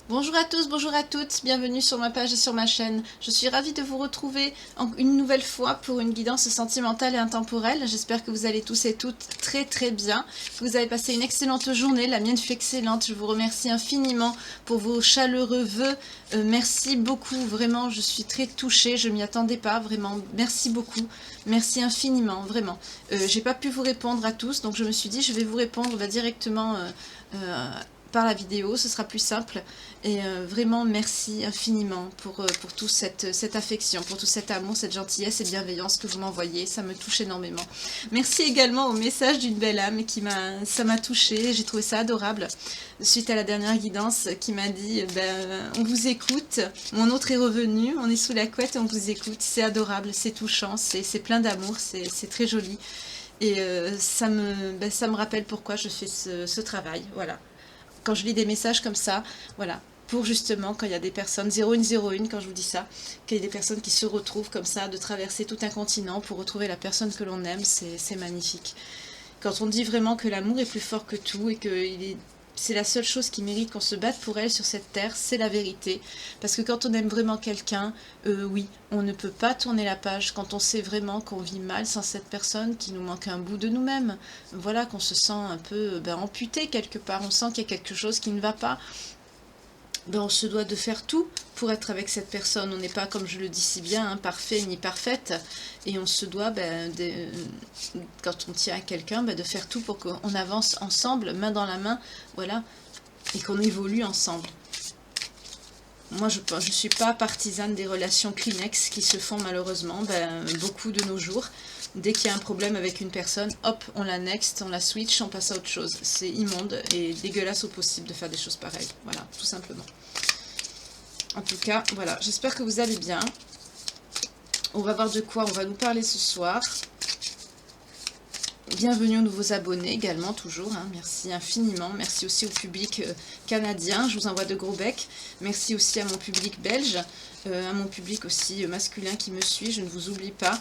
Bonjour à tous, bonjour à toutes, bienvenue sur ma page et sur ma chaîne. Je suis ravie de vous retrouver une nouvelle fois pour une guidance sentimentale et intemporelle. J'espère que vous allez tous et toutes très bien, que vous avez passé une excellente journée, la mienne fut excellente. Je vous remercie infiniment pour vos chaleureux vœux. Merci beaucoup, vraiment, je suis très touchée, je m'y attendais pas, vraiment, merci beaucoup. Merci infiniment, vraiment. J'ai pas pu vous répondre à tous, donc je me suis dit je vais vous répondre directement par la vidéo, ce sera plus simple. Et vraiment merci infiniment pour toute cette affection, pour tout cet amour, cette gentillesse et bienveillance que vous m'envoyez, ça me touche énormément. Merci également au message d'une belle âme ça m'a touchée, j'ai trouvé ça adorable, suite à la dernière guidance qui m'a dit on vous écoute, mon autre est revenu, on est sous la couette et on vous écoute, c'est adorable, c'est touchant, c'est plein d'amour, c'est très joli. Et ça me rappelle pourquoi je fais ce travail, voilà. Quand je lis des messages comme ça, voilà, pour justement, quand il y a des personnes, 0101, quand je vous dis ça, qu'il y a des personnes qui se retrouvent comme ça, de traverser tout un continent pour retrouver la personne que l'on aime, c'est magnifique. Quand on dit vraiment que l'amour est plus fort que tout et que c'est la seule chose qui mérite qu'on se batte pour elle sur cette terre, c'est la vérité. Parce que quand on aime vraiment quelqu'un, oui, on ne peut pas tourner la page quand on sait vraiment qu'on vit mal sans cette personne, qu'il nous manque un bout de nous-mêmes. Voilà, qu'on se sent un peu amputé quelque part, on sent qu'il y a quelque chose qui ne va pas. On se doit de faire tout pour être avec cette personne. On n'est pas, comme je le dis si bien, parfait ni parfaite. Et on se doit, quand on tient à quelqu'un, de faire tout pour qu'on avance ensemble, main dans la main, voilà, et qu'on évolue ensemble. Moi, je ne suis pas partisane des relations Kleenex qui se font malheureusement beaucoup de nos jours. Dès qu'il y a un problème avec une personne, hop, on la next, on la switch, on passe à autre chose. C'est immonde et dégueulasse au possible de faire des choses pareilles. Voilà, tout simplement. En tout cas, voilà, j'espère que vous allez bien. On va voir de quoi on va nous parler ce soir. Bienvenue aux nouveaux abonnés également, toujours. Merci infiniment. Merci aussi au public canadien. Je vous envoie de gros becs. Merci aussi à mon public belge. À mon public aussi masculin qui me suit. Je ne vous oublie pas.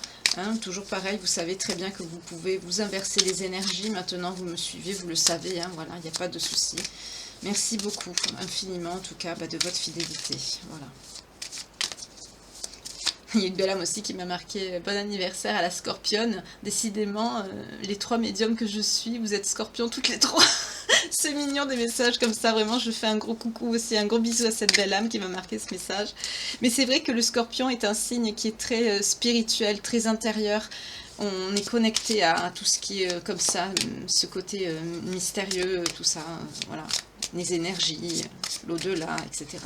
Toujours pareil, vous savez très bien que vous pouvez vous inverser les énergies. Maintenant, vous me suivez, vous le savez. Voilà, il n'y a pas de souci. Merci beaucoup, infiniment, en tout cas, de votre fidélité. Voilà. Il y a une belle âme aussi qui m'a marqué bon anniversaire à la Scorpionne. Décidément, les 3 médiums que je suis, vous êtes Scorpion toutes les 3. C'est mignon des messages comme ça, vraiment. Je fais un gros coucou aussi, un gros bisou à cette belle âme qui m'a marqué ce message. Mais c'est vrai que le Scorpion est un signe qui est très spirituel, très intérieur. On est connecté à tout ce qui est comme ça, ce côté mystérieux, tout ça, voilà. Les énergies, l'au-delà, etc.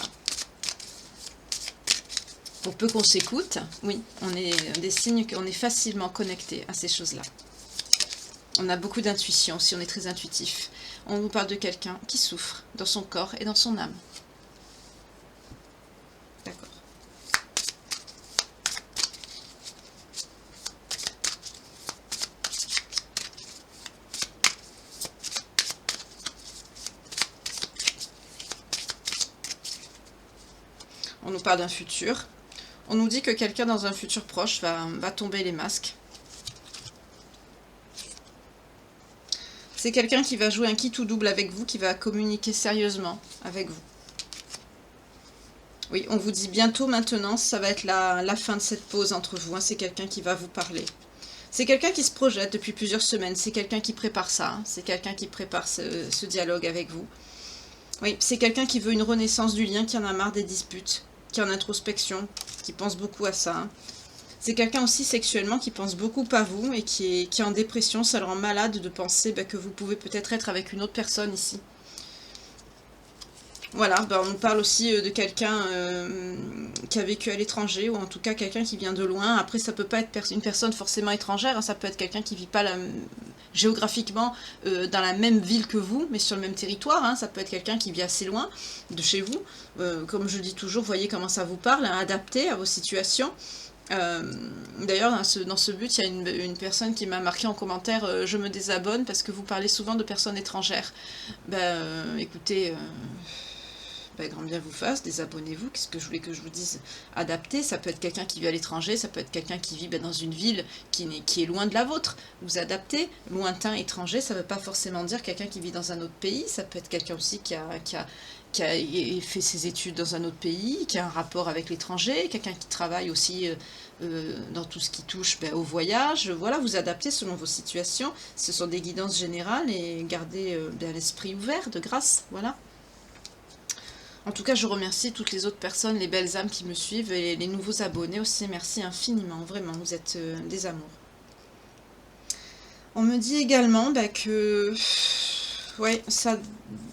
Pour peu qu'on s'écoute, oui, on est des signes qu'on est facilement connecté à ces choses-là. On a beaucoup d'intuition si on est très intuitif. On nous parle de quelqu'un qui souffre dans son corps et dans son âme. D'accord. On nous parle d'un futur. On nous dit que quelqu'un dans un futur proche va tomber les masques. C'est quelqu'un qui va jouer un quitte ou double avec vous, qui va communiquer sérieusement avec vous. Oui, on vous dit bientôt maintenant, ça va être la fin de cette pause entre vous. C'est quelqu'un qui va vous parler. C'est quelqu'un qui se projette depuis plusieurs semaines. C'est quelqu'un qui prépare ça. C'est quelqu'un qui prépare ce dialogue avec vous. Oui, c'est quelqu'un qui veut une renaissance du lien, qui en a marre des disputes, qui est en introspection, qui pense beaucoup à ça. C'est quelqu'un aussi sexuellement qui pense beaucoup à vous et qui est en dépression. Ça le rend malade de penser que vous pouvez peut-être être avec une autre personne ici. Voilà, on nous parle aussi de quelqu'un qui a vécu à l'étranger, ou en tout cas quelqu'un qui vient de loin. Après, ça peut pas être une personne forcément étrangère, ça peut être quelqu'un qui vit pas géographiquement dans la même ville que vous, mais sur le même territoire. Ça peut être quelqu'un qui vit assez loin de chez vous. Comme je dis toujours, voyez comment ça vous parle, adapté à vos situations. D'ailleurs, dans ce but, il y a une personne qui m'a marqué en commentaire je me désabonne parce que vous parlez souvent de personnes étrangères. Écoutez, grand bien vous fasse, désabonnez-vous. Qu'est-ce que je voulais que je vous dise? Adapter, ça peut être quelqu'un qui vit à l'étranger, ça peut être quelqu'un qui vit dans une ville qui est loin de la vôtre. Vous adaptez. Lointain, étranger, ça ne veut pas forcément dire quelqu'un qui vit dans un autre pays. Ça peut être quelqu'un aussi qui a qui a fait ses études dans un autre pays, qui a un rapport avec l'étranger, quelqu'un qui travaille aussi dans tout ce qui touche au voyage. Voilà, vous adaptez selon vos situations. Ce sont des guidances générales et gardez l'esprit ouvert de grâce. Voilà. En tout cas, je remercie toutes les autres personnes, les belles âmes qui me suivent et les nouveaux abonnés aussi. Merci infiniment, vraiment, vous êtes des amours. On me dit également que ouais,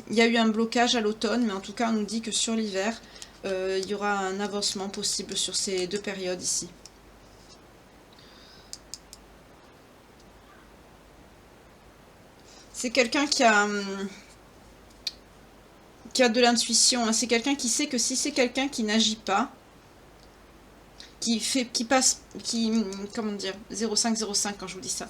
il y a eu un blocage à l'automne, mais en tout cas, on nous dit que sur l'hiver, il y aura un avancement possible sur ces deux périodes ici. C'est quelqu'un qui a de l'intuition, hein. C'est quelqu'un qui sait que si c'est quelqu'un qui n'agit pas, comment dire, 0505 quand je vous dis ça,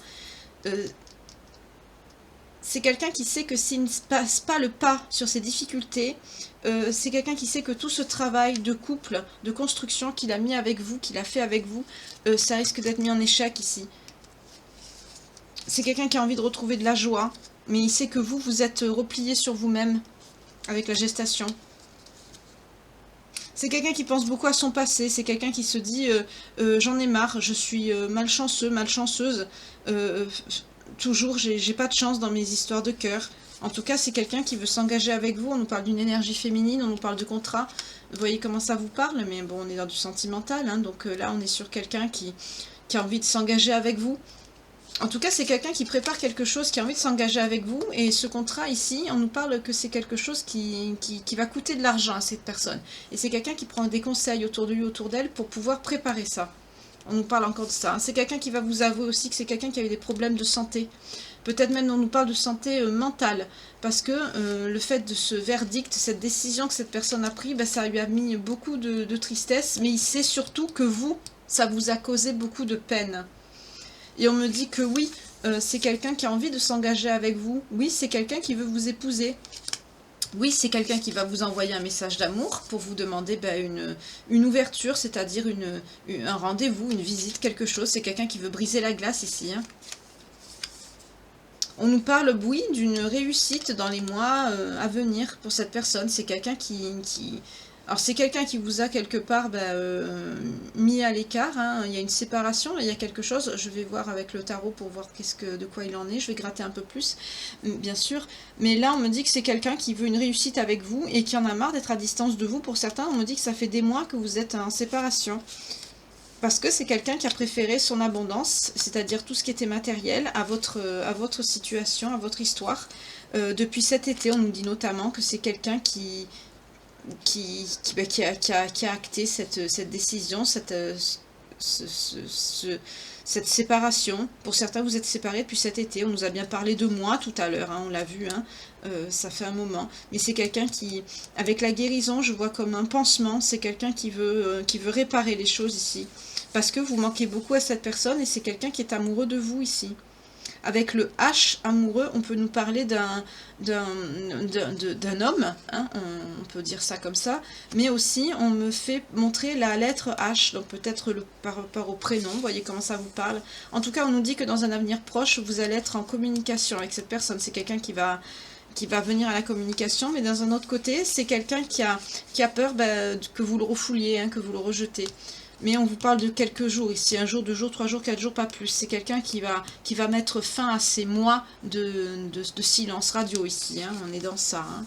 c'est quelqu'un qui sait que s'il ne passe pas le pas sur ses difficultés, c'est quelqu'un qui sait que tout ce travail de couple, de construction qu'il a mis avec vous, qu'il a fait avec vous, ça risque d'être mis en échec ici. C'est quelqu'un qui a envie de retrouver de la joie, mais il sait que vous êtes replié sur vous-même avec la gestation. C'est quelqu'un qui pense beaucoup à son passé, c'est quelqu'un qui se dit j'en ai marre, je suis malchanceux, malchanceuse, toujours j'ai pas de chance dans mes histoires de cœur. En tout cas, c'est quelqu'un qui veut s'engager avec vous. On nous parle d'une énergie féminine, on nous parle de contrat. Vous voyez comment ça vous parle, mais bon, on est dans du sentimental, hein, donc là on est sur quelqu'un qui a envie de s'engager avec vous. En tout cas, c'est quelqu'un qui prépare quelque chose, qui a envie de s'engager avec vous. Et ce contrat ici, on nous parle que c'est quelque chose qui va coûter de l'argent à cette personne. Et c'est quelqu'un qui prend des conseils autour de lui, autour d'elle, pour pouvoir préparer ça. On nous parle encore de ça. C'est quelqu'un qui va vous avouer aussi que c'est quelqu'un qui a eu des problèmes de santé. Peut-être même on nous parle de santé mentale. Parce que le fait de ce verdict, cette décision que cette personne a prise, ça lui a mis beaucoup de tristesse. Mais il sait surtout que vous, ça vous a causé beaucoup de peine. Et on me dit que oui, c'est quelqu'un qui a envie de s'engager avec vous. Oui, c'est quelqu'un qui veut vous épouser. Oui, c'est quelqu'un qui va vous envoyer un message d'amour pour vous demander une ouverture, c'est-à-dire un rendez-vous, une visite, quelque chose. C'est quelqu'un qui veut briser la glace ici. Hein. On nous parle, oui, d'une réussite dans les mois à venir pour cette personne. C'est quelqu'un Alors c'est quelqu'un qui vous a quelque part mis à l'écart, hein. Il y a une séparation, il y a quelque chose, je vais voir avec le tarot pour voir de quoi il en est, je vais gratter un peu plus, bien sûr, mais là on me dit que c'est quelqu'un qui veut une réussite avec vous et qui en a marre d'être à distance de vous. Pour certains, on me dit que ça fait des mois que vous êtes en séparation, parce que c'est quelqu'un qui a préféré son abondance, c'est-à-dire tout ce qui était matériel, à votre situation, à votre histoire. Depuis cet été, on nous dit notamment que c'est quelqu'un qui a acté cette décision, cette séparation. Pour certains, vous êtes séparés depuis cet été. On nous a bien parlé de moi tout à l'heure, hein, on l'a vu, hein, ça fait un moment. Mais c'est quelqu'un qui, avec la guérison, je vois comme un pansement. C'est quelqu'un qui veut réparer les choses ici. Parce que vous manquez beaucoup à cette personne et c'est quelqu'un qui est amoureux de vous ici. Avec le H amoureux, on peut nous parler d'un homme, hein, on peut dire ça comme ça, mais aussi on me fait montrer la lettre H, donc peut-être par rapport au prénom, vous voyez comment ça vous parle. En tout cas, on nous dit que dans un avenir proche, vous allez être en communication avec cette personne. C'est quelqu'un qui va venir à la communication, mais d'un autre côté, c'est quelqu'un qui a peur que vous le refouliez, hein, que vous le rejetez. Mais on vous parle de quelques jours ici, un jour, 2 jours, 3 jours, 4 jours, pas plus. C'est quelqu'un qui va mettre fin à ces mois de silence radio ici, hein. On est dans ça. Hein.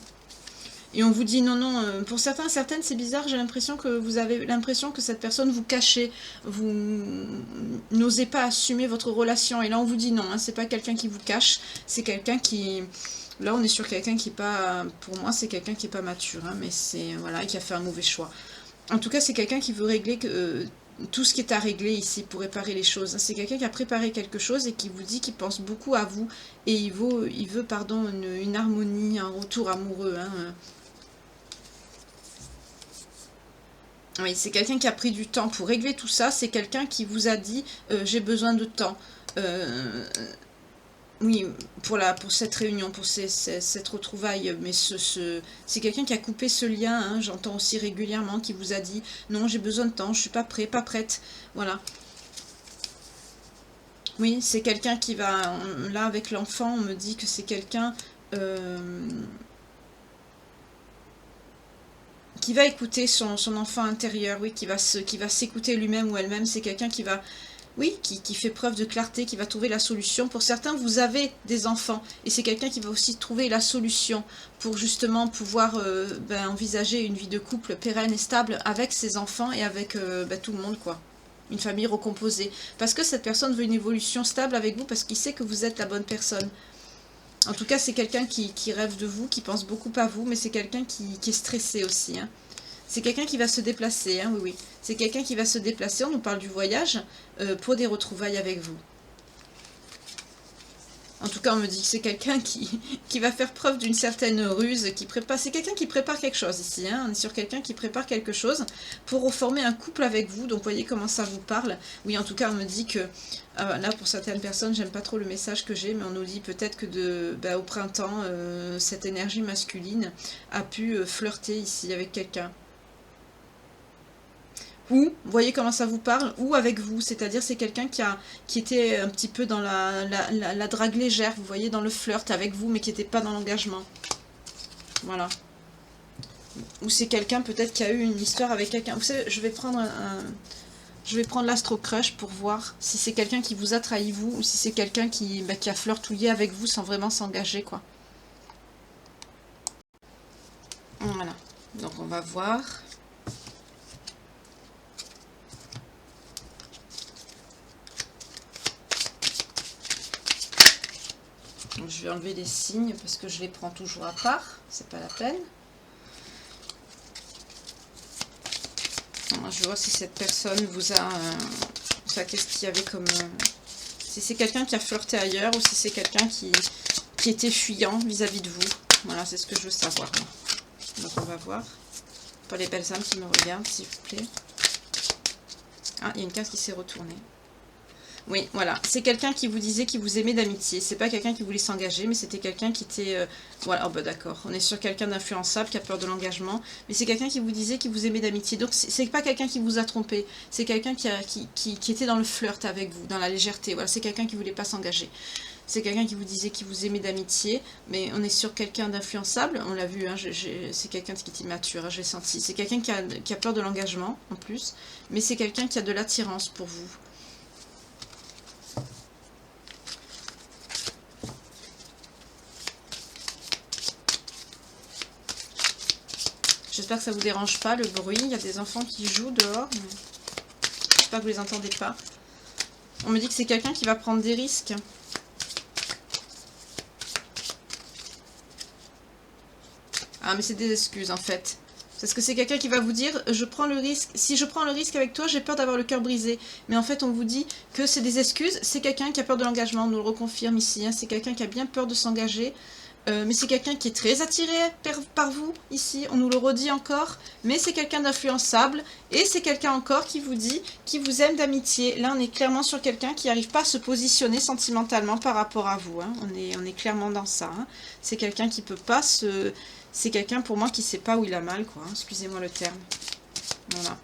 Et on vous dit non, pour certains, certaines, c'est bizarre, j'ai l'impression que vous avez l'impression que cette personne vous cachez, vous n'osez pas assumer votre relation. Et là, on vous dit non, hein, c'est pas quelqu'un qui vous cache, c'est quelqu'un qui... Là, on est sur quelqu'un qui est pas... Pour moi, c'est quelqu'un qui est pas mature, hein, mais c'est... Voilà, qui a fait un mauvais choix. En tout cas, c'est quelqu'un qui veut régler tout ce qui est à régler ici pour réparer les choses. C'est quelqu'un qui a préparé quelque chose et qui vous dit qu'il pense beaucoup à vous. Et il veut une harmonie, un retour amoureux. Hein. Oui, c'est quelqu'un qui a pris du temps pour régler tout ça. C'est quelqu'un qui vous a dit j'ai besoin de temps. Oui, pour cette réunion, pour cette retrouvaille, mais c'est quelqu'un qui a coupé ce lien, hein, j'entends aussi régulièrement, qui vous a dit « Non, j'ai besoin de temps, je suis pas prêt, pas prête. » Voilà. Oui, c'est quelqu'un qui va... Là, avec l'enfant, on me dit que c'est quelqu'un... qui va écouter son enfant intérieur, oui, qui va s'écouter lui-même ou elle-même. C'est quelqu'un qui va, oui, qui fait preuve de clarté, qui va trouver la solution. Pour certains, vous avez des enfants, et c'est quelqu'un qui va aussi trouver la solution pour justement pouvoir envisager une vie de couple pérenne et stable avec ses enfants et avec tout le monde, quoi. Une famille recomposée. Parce que cette personne veut une évolution stable avec vous, parce qu'il sait que vous êtes la bonne personne. En tout cas, c'est quelqu'un qui rêve de vous, qui pense beaucoup à vous, mais c'est quelqu'un qui est stressé aussi. Hein. C'est quelqu'un qui va se déplacer, hein, oui, oui. C'est quelqu'un qui va se déplacer, on nous parle du voyage, pour des retrouvailles avec vous. En tout cas, on me dit que c'est quelqu'un qui va faire preuve d'une certaine ruse, qui prépare. C'est quelqu'un qui prépare quelque chose ici. Hein. On est sur quelqu'un qui prépare quelque chose pour reformer un couple avec vous. Donc, voyez comment ça vous parle. Oui, en tout cas, on me dit que là, pour certaines personnes, j'aime pas trop le message que j'ai, mais on nous dit peut-être que au printemps, cette énergie masculine a pu flirter ici avec quelqu'un. Ou, vous voyez comment ça vous parle, ou avec vous, c'est-à-dire c'est quelqu'un qui était un petit peu dans la drague légère, vous voyez, dans le flirt avec vous, mais qui n'était pas dans l'engagement. Voilà. Ou c'est quelqu'un peut-être qui a eu une histoire avec quelqu'un. Vous savez, je vais prendre l'astro crush pour voir si c'est quelqu'un qui vous a trahi vous, ou si c'est quelqu'un qui a flirtouillé avec vous sans vraiment s'engager, quoi. Voilà. Donc on va voir. Donc, je vais enlever les signes parce que je les prends toujours à part, c'est pas la peine. Alors, je vois si cette personne vous a... qu'est-ce qu'il y avait comme... si c'est quelqu'un qui a flirté ailleurs ou si c'est quelqu'un qui était fuyant vis-à-vis de vous. Voilà, c'est ce que je veux savoir. Donc on va voir. Pour les belles âmes qui me regardent, s'il vous plaît. Ah, il y a une carte qui s'est retournée. Oui, voilà. C'est quelqu'un qui vous disait qu'il vous aimait d'amitié. C'est pas quelqu'un qui voulait s'engager, mais c'était quelqu'un qui était... Voilà, oh bah d'accord. On est sur quelqu'un d'influençable qui a peur de l'engagement. Mais c'est quelqu'un qui vous disait qu'il vous aimait d'amitié. Donc c'est pas quelqu'un qui vous a trompé. C'est quelqu'un qui était dans le flirt avec vous, dans la légèreté. Voilà, c'est quelqu'un qui voulait pas s'engager. C'est quelqu'un qui vous disait qu'il vous aimait d'amitié. Mais on est sur quelqu'un d'influençable. On l'a vu, hein, c'est quelqu'un qui est immature, hein, j'ai senti. C'est quelqu'un qui a peur de l'engagement, en plus. Mais c'est quelqu'un qui a de l'attirance pour vous. J'espère que ça ne vous dérange pas, le bruit. Il y a des enfants qui jouent dehors. Mais... j'espère que vous ne les entendez pas. On me dit que c'est quelqu'un qui va prendre des risques. Ah, mais c'est des excuses, en fait. Parce que c'est quelqu'un qui va vous dire, je prends le risque. Si je prends le risque avec toi, j'ai peur d'avoir le cœur brisé. Mais en fait, on vous dit que c'est des excuses. C'est quelqu'un qui a peur de l'engagement. On nous le reconfirme ici. Hein. C'est quelqu'un qui a bien peur de s'engager. Mais c'est quelqu'un qui est très attiré par vous, ici, on nous le redit encore, mais c'est quelqu'un d'influençable, et c'est quelqu'un encore qui vous dit qu'il vous aime d'amitié. Là, on est clairement sur quelqu'un qui n'arrive pas à se positionner sentimentalement par rapport à vous, hein. On est clairement dans ça, hein. C'est quelqu'un qui peut pas se... c'est quelqu'un, pour moi, qui sait pas où il a mal, quoi, hein. Excusez-moi le terme. Voilà.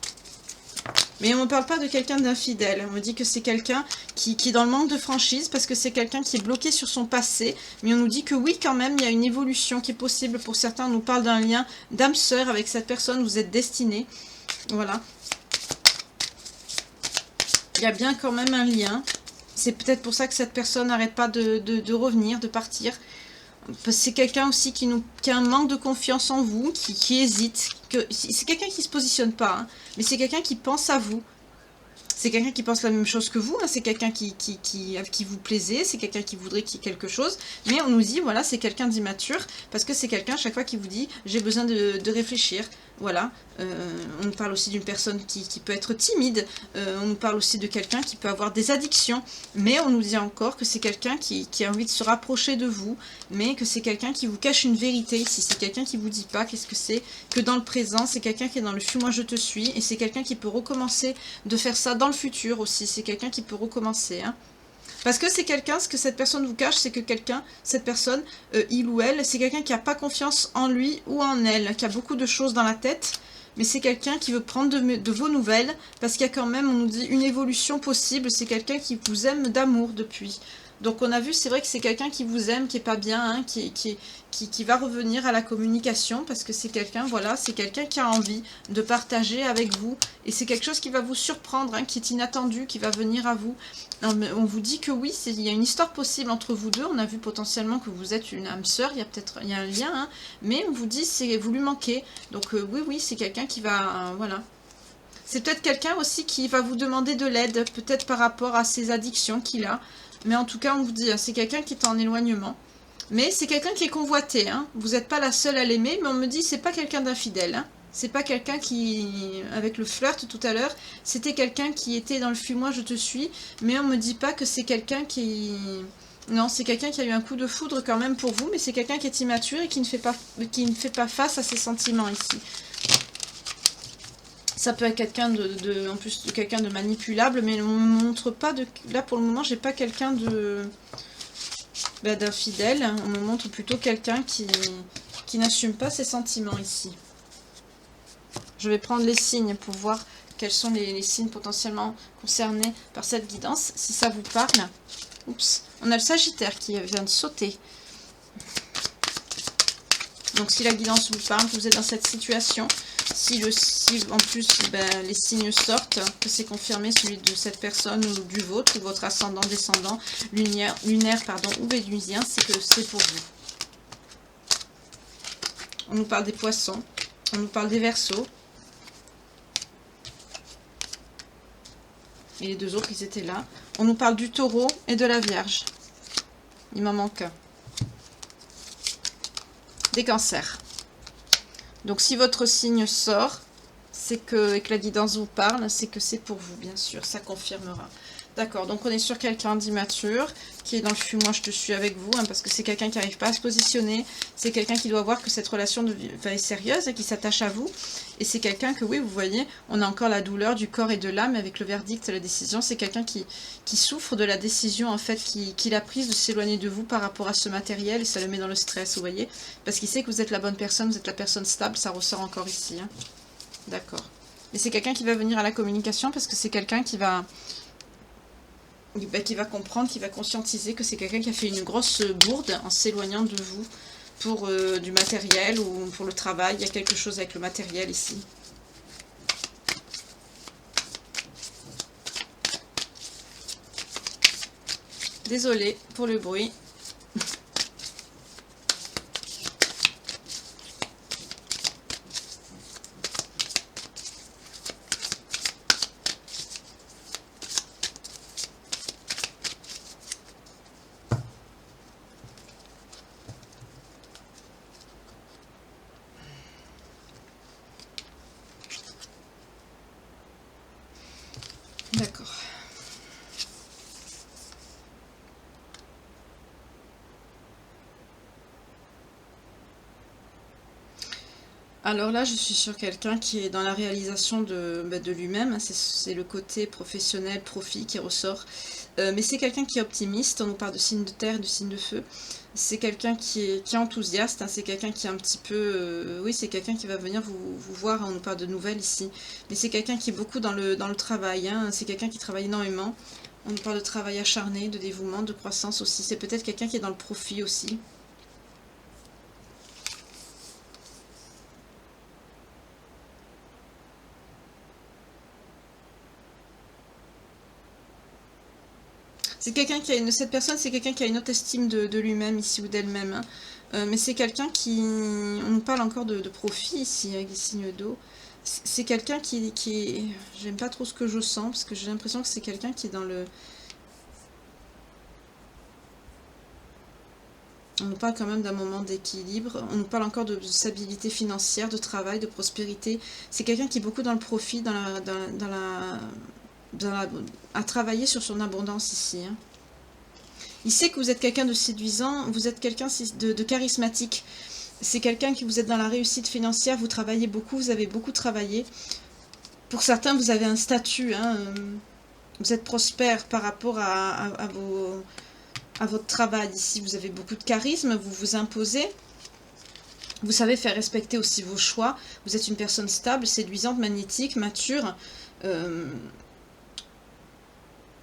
Mais on ne parle pas de quelqu'un d'infidèle. On me dit que c'est quelqu'un qui est dans le manque de franchise parce que c'est quelqu'un qui est bloqué sur son passé. Mais on nous dit que oui, quand même, il y a une évolution qui est possible. Pour certains, on nous parle d'un lien d'âme-sœur avec cette personne. Vous êtes destinés. Voilà. Il y a bien quand même un lien. C'est peut-être pour ça que cette personne n'arrête pas de revenir, de partir. C'est quelqu'un aussi qui a un manque de confiance en vous, qui hésite. C'est quelqu'un qui ne se positionne pas, hein, mais c'est quelqu'un qui pense à vous. C'est quelqu'un qui pense la même chose que vous, hein, c'est quelqu'un qui vous plaisait, c'est quelqu'un qui voudrait qu'il y ait quelque chose. Mais on nous dit, voilà, c'est quelqu'un d'immature, parce que c'est quelqu'un, à chaque fois qui vous dit, j'ai besoin de réfléchir. Voilà, on nous parle aussi d'une personne qui peut être timide, on nous parle aussi de quelqu'un qui peut avoir des addictions, mais on nous dit encore que c'est quelqu'un qui a envie de se rapprocher de vous, mais que c'est quelqu'un qui vous cache une vérité ici, c'est quelqu'un qui vous dit pas qu'est-ce que c'est, que dans le présent, c'est quelqu'un qui est dans le fuis, moi je te suis, et c'est quelqu'un qui peut recommencer de faire ça dans le futur aussi, c'est quelqu'un qui peut recommencer, hein. Parce que c'est quelqu'un, ce que cette personne vous cache, c'est que quelqu'un, cette personne, il ou elle, c'est quelqu'un qui n'a pas confiance en lui ou en elle, qui a beaucoup de choses dans la tête, mais c'est quelqu'un qui veut prendre de vos nouvelles, parce qu'il y a quand même, on nous dit, une évolution possible, c'est quelqu'un qui vous aime d'amour depuis. Donc on a vu, c'est vrai que c'est quelqu'un qui vous aime, qui est pas bien, hein, qui va revenir à la communication, parce que c'est quelqu'un, voilà, c'est quelqu'un qui a envie de partager avec vous, et c'est quelque chose qui va vous surprendre, hein, qui est inattendu, qui va venir à vous. Non, mais on vous dit que oui, il y a une histoire possible entre vous deux, on a vu potentiellement que vous êtes une âme sœur, il y a un lien, hein, mais on vous dit c'est vous lui manquez, donc oui, c'est quelqu'un qui va, voilà. C'est peut-être quelqu'un aussi qui va vous demander de l'aide, peut-être par rapport à ses addictions qu'il a. Mais en tout cas, on vous dit, c'est quelqu'un qui est en éloignement. Mais c'est quelqu'un qui est convoité. Hein. Vous n'êtes pas la seule à l'aimer, mais on me dit, c'est pas quelqu'un d'infidèle. Hein. C'est pas quelqu'un qui, avec le flirt tout à l'heure, c'était quelqu'un qui était dans le fuis-moi, je te suis. Mais on me dit pas que c'est quelqu'un qui... Non, c'est quelqu'un qui a eu un coup de foudre quand même pour vous, mais c'est quelqu'un qui est immature et qui ne fait pas face à ses sentiments ici. Ça peut être quelqu'un en plus de quelqu'un de manipulable, mais on ne me montre pas de... Là, pour le moment, j'ai pas quelqu'un d'infidèle. On me montre plutôt quelqu'un qui n'assume pas ses sentiments ici. Je vais prendre les signes pour voir quels sont les signes potentiellement concernés par cette guidance. Si ça vous parle... Oups, on a le Sagittaire qui vient de sauter. Donc si la guidance vous parle, que vous êtes dans cette situation... Si en plus les signes sortent, que c'est confirmé celui de cette personne ou du vôtre, ou votre ascendant, descendant, lunaire ou vénusien, c'est que c'est pour vous. On nous parle des poissons, on nous parle des Verseaux. Et les deux autres, ils étaient là. On nous parle du Taureau et de la Vierge. Il m'en manque un. Des Cancers. Donc si votre signe sort, c'est que, et que la guidance vous parle, c'est que c'est pour vous, bien sûr, ça confirmera. D'accord, donc on est sur quelqu'un d'immature, qui est dans le fuis-moi, je te suis avec vous, hein, parce que c'est quelqu'un qui n'arrive pas à se positionner, c'est quelqu'un qui doit voir que cette relation est sérieuse et qui s'attache à vous, et c'est quelqu'un que, oui, vous voyez, on a encore la douleur du corps et de l'âme avec le verdict, la décision, c'est quelqu'un qui souffre de la décision, en fait, qu'il a prise de s'éloigner de vous par rapport à ce matériel, et ça le met dans le stress, vous voyez, parce qu'il sait que vous êtes la bonne personne, vous êtes la personne stable, ça ressort encore ici, hein. D'accord. Et c'est quelqu'un qui va venir à la communication, parce que c'est quelqu'un qui va comprendre, qui va conscientiser que c'est quelqu'un qui a fait une grosse bourde en s'éloignant de vous pour du matériel ou pour le travail. Il y a quelque chose avec le matériel ici. Désolée pour le bruit. D'accord. Alors là, je suis sur quelqu'un qui est dans la réalisation de lui-même. C'est le côté professionnel, profit qui ressort. Mais c'est quelqu'un qui est optimiste. On nous parle de signe de terre et de signe de feu. C'est quelqu'un qui est enthousiaste. Hein. C'est quelqu'un qui est un petit peu... oui, c'est quelqu'un qui va venir vous voir. On nous parle de nouvelles ici. Mais c'est quelqu'un qui est beaucoup dans le travail. Hein. C'est quelqu'un qui travaille énormément. On nous parle de travail acharné, de dévouement, de croissance aussi. C'est peut-être quelqu'un qui est dans le profit aussi. C'est quelqu'un qui a cette personne, c'est quelqu'un qui a une haute estime de lui-même ici ou d'elle-même. Hein. Mais c'est quelqu'un qui... On nous parle encore de profit ici, avec des signes d'eau. C'est quelqu'un qui... J'aime pas trop ce que je sens, parce que j'ai l'impression que c'est quelqu'un qui est dans le... On nous parle quand même d'un moment d'équilibre. On nous parle encore de stabilité financière, de travail, de prospérité. C'est quelqu'un qui est beaucoup dans le profit, à travailler sur son abondance ici. Hein. Il sait que vous êtes quelqu'un de séduisant, vous êtes quelqu'un de charismatique. C'est quelqu'un qui vous êtes dans la réussite financière, vous travaillez beaucoup, vous avez beaucoup travaillé. Pour certains, vous avez un statut, hein, vous êtes prospère par rapport à votre travail. Ici, vous avez beaucoup de charisme, vous vous imposez. Vous savez faire respecter aussi vos choix. Vous êtes une personne stable, séduisante, magnétique, mature.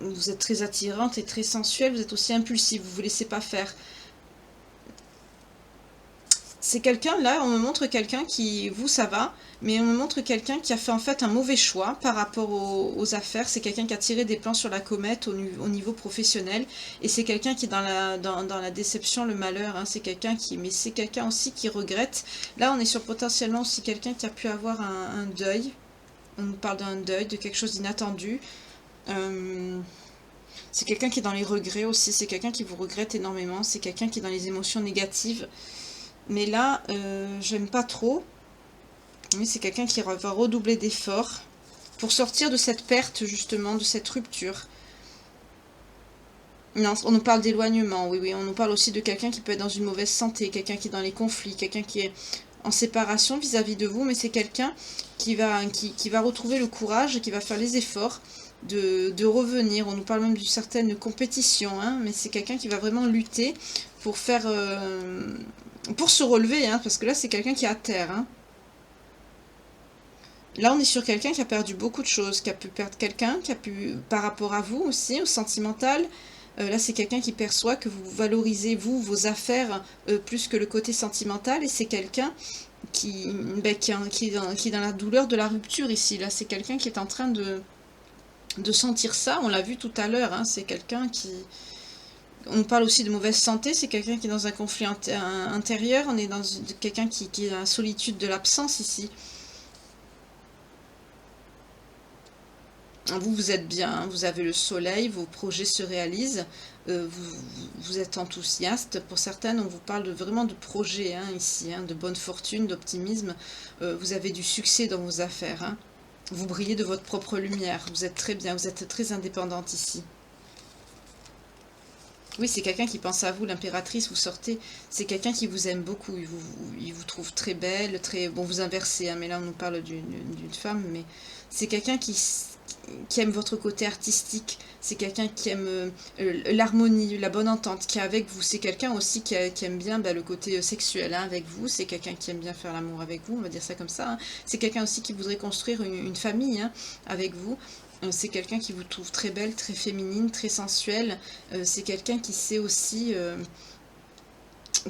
Vous êtes très attirante et très sensuelle, vous êtes aussi impulsive, vous ne vous laissez pas faire. C'est quelqu'un, là, on me montre quelqu'un qui, vous, ça va, mais on me montre quelqu'un qui a fait en fait un mauvais choix par rapport aux affaires. C'est quelqu'un qui a tiré des plans sur la comète au niveau professionnel, et c'est quelqu'un qui est dans la déception, le malheur, hein. C'est quelqu'un qui, mais c'est quelqu'un aussi qui regrette. Là, on est sur potentiellement aussi quelqu'un qui a pu avoir un deuil. On nous parle d'un deuil, de quelque chose d'inattendu. C'est quelqu'un qui est dans les regrets aussi, c'est quelqu'un qui vous regrette énormément, c'est quelqu'un qui est dans les émotions négatives. Mais là, j'aime pas trop. Oui, c'est quelqu'un qui va redoubler d'efforts pour sortir de cette perte, justement, de cette rupture. Non, on nous parle d'éloignement, oui, oui. On nous parle aussi de quelqu'un qui peut être dans une mauvaise santé, quelqu'un qui est dans les conflits, quelqu'un qui est en séparation vis-à-vis de vous, mais c'est quelqu'un qui va retrouver le courage, qui va faire les efforts de revenir. On nous parle même d'une certaine compétition, hein, mais c'est quelqu'un qui va vraiment lutter pour faire... pour se relever, hein, parce que là, c'est quelqu'un qui est à terre, hein. Là, on est sur quelqu'un qui a perdu beaucoup de choses, qui a pu perdre quelqu'un, qui a pu, par rapport à vous aussi, au sentimental. Là, c'est quelqu'un qui perçoit que vous valorisez, vous, vos affaires, plus que le côté sentimental. Et c'est quelqu'un qui, qui est dans la douleur de la rupture ici. Là, c'est quelqu'un qui est en train de sentir ça. On l'a vu tout à l'heure, hein, c'est quelqu'un qui... On parle aussi de mauvaise santé, c'est quelqu'un qui est dans un conflit intérieur. On est dans quelqu'un qui est dans la solitude de l'absence ici. Vous, vous êtes bien, vous avez le soleil, vos projets se réalisent, vous êtes enthousiaste. Pour certaines, on vous parle vraiment de projets, hein, ici, hein, de bonne fortune, d'optimisme. Vous avez du succès dans vos affaires, hein. Vous brillez de votre propre lumière, vous êtes très bien, vous êtes très indépendante ici. Oui, c'est quelqu'un qui pense à vous, l'impératrice, vous sortez. C'est quelqu'un qui vous aime beaucoup, il vous trouve très belle, très... Bon, vous inversez, hein, mais là on nous parle d'une femme, mais c'est quelqu'un qui aime votre côté artistique, c'est quelqu'un qui aime l'harmonie, la bonne entente, qui est avec vous. C'est quelqu'un aussi qui aime bien le côté sexuel, hein, avec vous, c'est quelqu'un qui aime bien faire l'amour avec vous, on va dire ça comme ça, hein. C'est quelqu'un aussi qui voudrait construire une famille, hein, avec vous. C'est quelqu'un qui vous trouve très belle, très féminine, très sensuelle. C'est quelqu'un qui sait aussi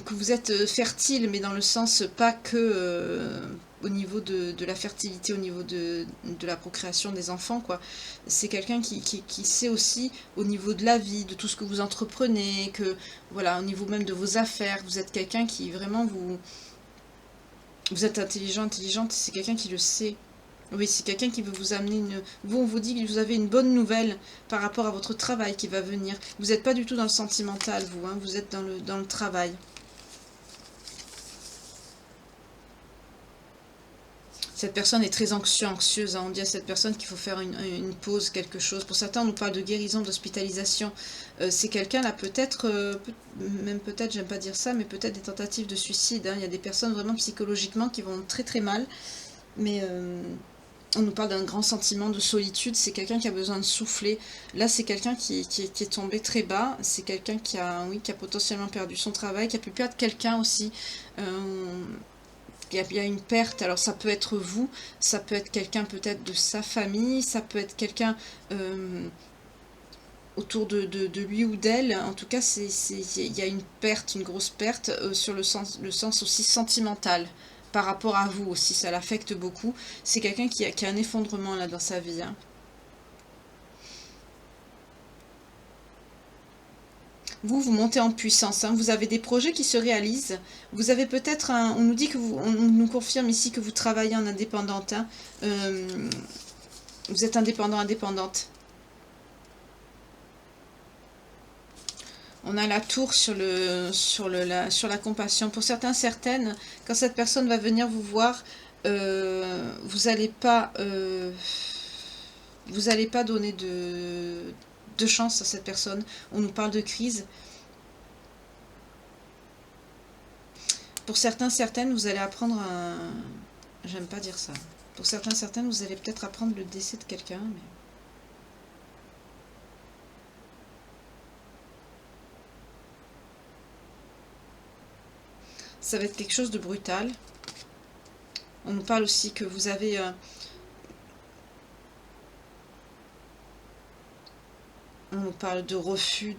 que vous êtes fertile, mais dans le sens pas que au niveau de la fertilité, au niveau de la procréation des enfants, quoi. C'est quelqu'un qui sait aussi au niveau de la vie, de tout ce que vous entreprenez, que voilà, au niveau même de vos affaires, vous êtes quelqu'un qui vraiment vous êtes intelligente, c'est quelqu'un qui le sait. Oui, c'est quelqu'un qui veut vous amener une... Vous, on vous dit que vous avez une bonne nouvelle par rapport à votre travail qui va venir. Vous n'êtes pas du tout dans le sentimental, vous, hein, vous êtes dans le travail. Cette personne est très anxieuse, hein. On dit à cette personne qu'il faut faire une pause, quelque chose. Pour certains, on nous parle de guérison, d'hospitalisation. C'est quelqu'un, là, peut-être, même peut-être, j'aime pas dire ça, mais peut-être des tentatives de suicide, hein. Il y a des personnes vraiment psychologiquement qui vont très très mal. Mais on nous parle d'un grand sentiment de solitude. C'est quelqu'un qui a besoin de souffler. Là, c'est quelqu'un qui est tombé très bas. C'est quelqu'un qui a, oui, qui a potentiellement perdu son travail, qui a pu perdre quelqu'un aussi. Il y a une perte, alors ça peut être vous, ça peut être quelqu'un peut-être de sa famille, ça peut être quelqu'un autour de lui ou d'elle. En tout cas, il y a une perte, une grosse perte sur le sens aussi sentimental. Par rapport à vous aussi, ça l'affecte beaucoup. C'est quelqu'un qui a un effondrement là dans sa vie, hein. Vous montez en puissance, hein. Vous avez des projets qui se réalisent. Vous avez peut-être un... On nous dit que on nous confirme ici que vous travaillez en indépendante, hein. Vous êtes indépendant, indépendante. On a la tour sur la compassion. Pour certains, certaines, quand cette personne va venir vous voir, vous n'allez pas donner de chance à cette personne. On nous parle de crise. Pour certains, certaines, vous allez apprendre un... J'aime pas dire ça. Pour certains, certaines, vous allez peut-être apprendre le décès de quelqu'un, mais... Ça va être quelque chose de brutal. On nous parle aussi que vous avez... On nous parle de refus,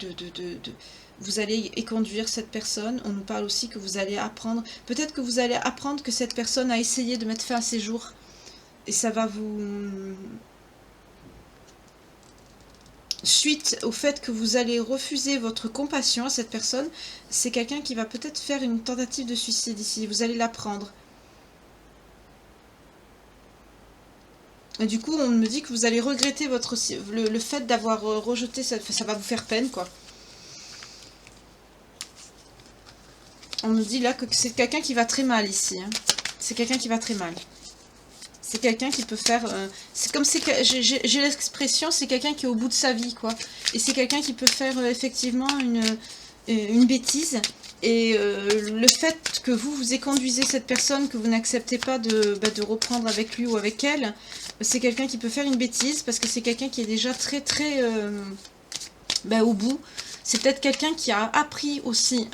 vous allez éconduire cette personne. On nous parle aussi que vous allez apprendre. Peut-être que vous allez apprendre que cette personne a essayé de mettre fin à ses jours. Et ça va vous... Suite au fait que vous allez refuser votre compassion à cette personne, c'est quelqu'un qui va peut-être faire une tentative de suicide ici. Vous allez l'apprendre. Et du coup, on me dit que vous allez regretter le fait d'avoir rejeté ça va vous faire peine, quoi. On me dit là que c'est quelqu'un qui va très mal ici. Hein. C'est quelqu'un qui va très mal. C'est quelqu'un qui peut faire... c'est comme si... J'ai l'expression, c'est quelqu'un qui est au bout de sa vie, quoi. Et c'est quelqu'un qui peut faire effectivement une bêtise. Et le fait que vous éconduisez cette personne, que vous n'acceptez pas de reprendre avec lui ou avec elle, c'est quelqu'un qui peut faire une bêtise parce que c'est quelqu'un qui est déjà très très au bout. C'est peut-être quelqu'un qui a appris aussi,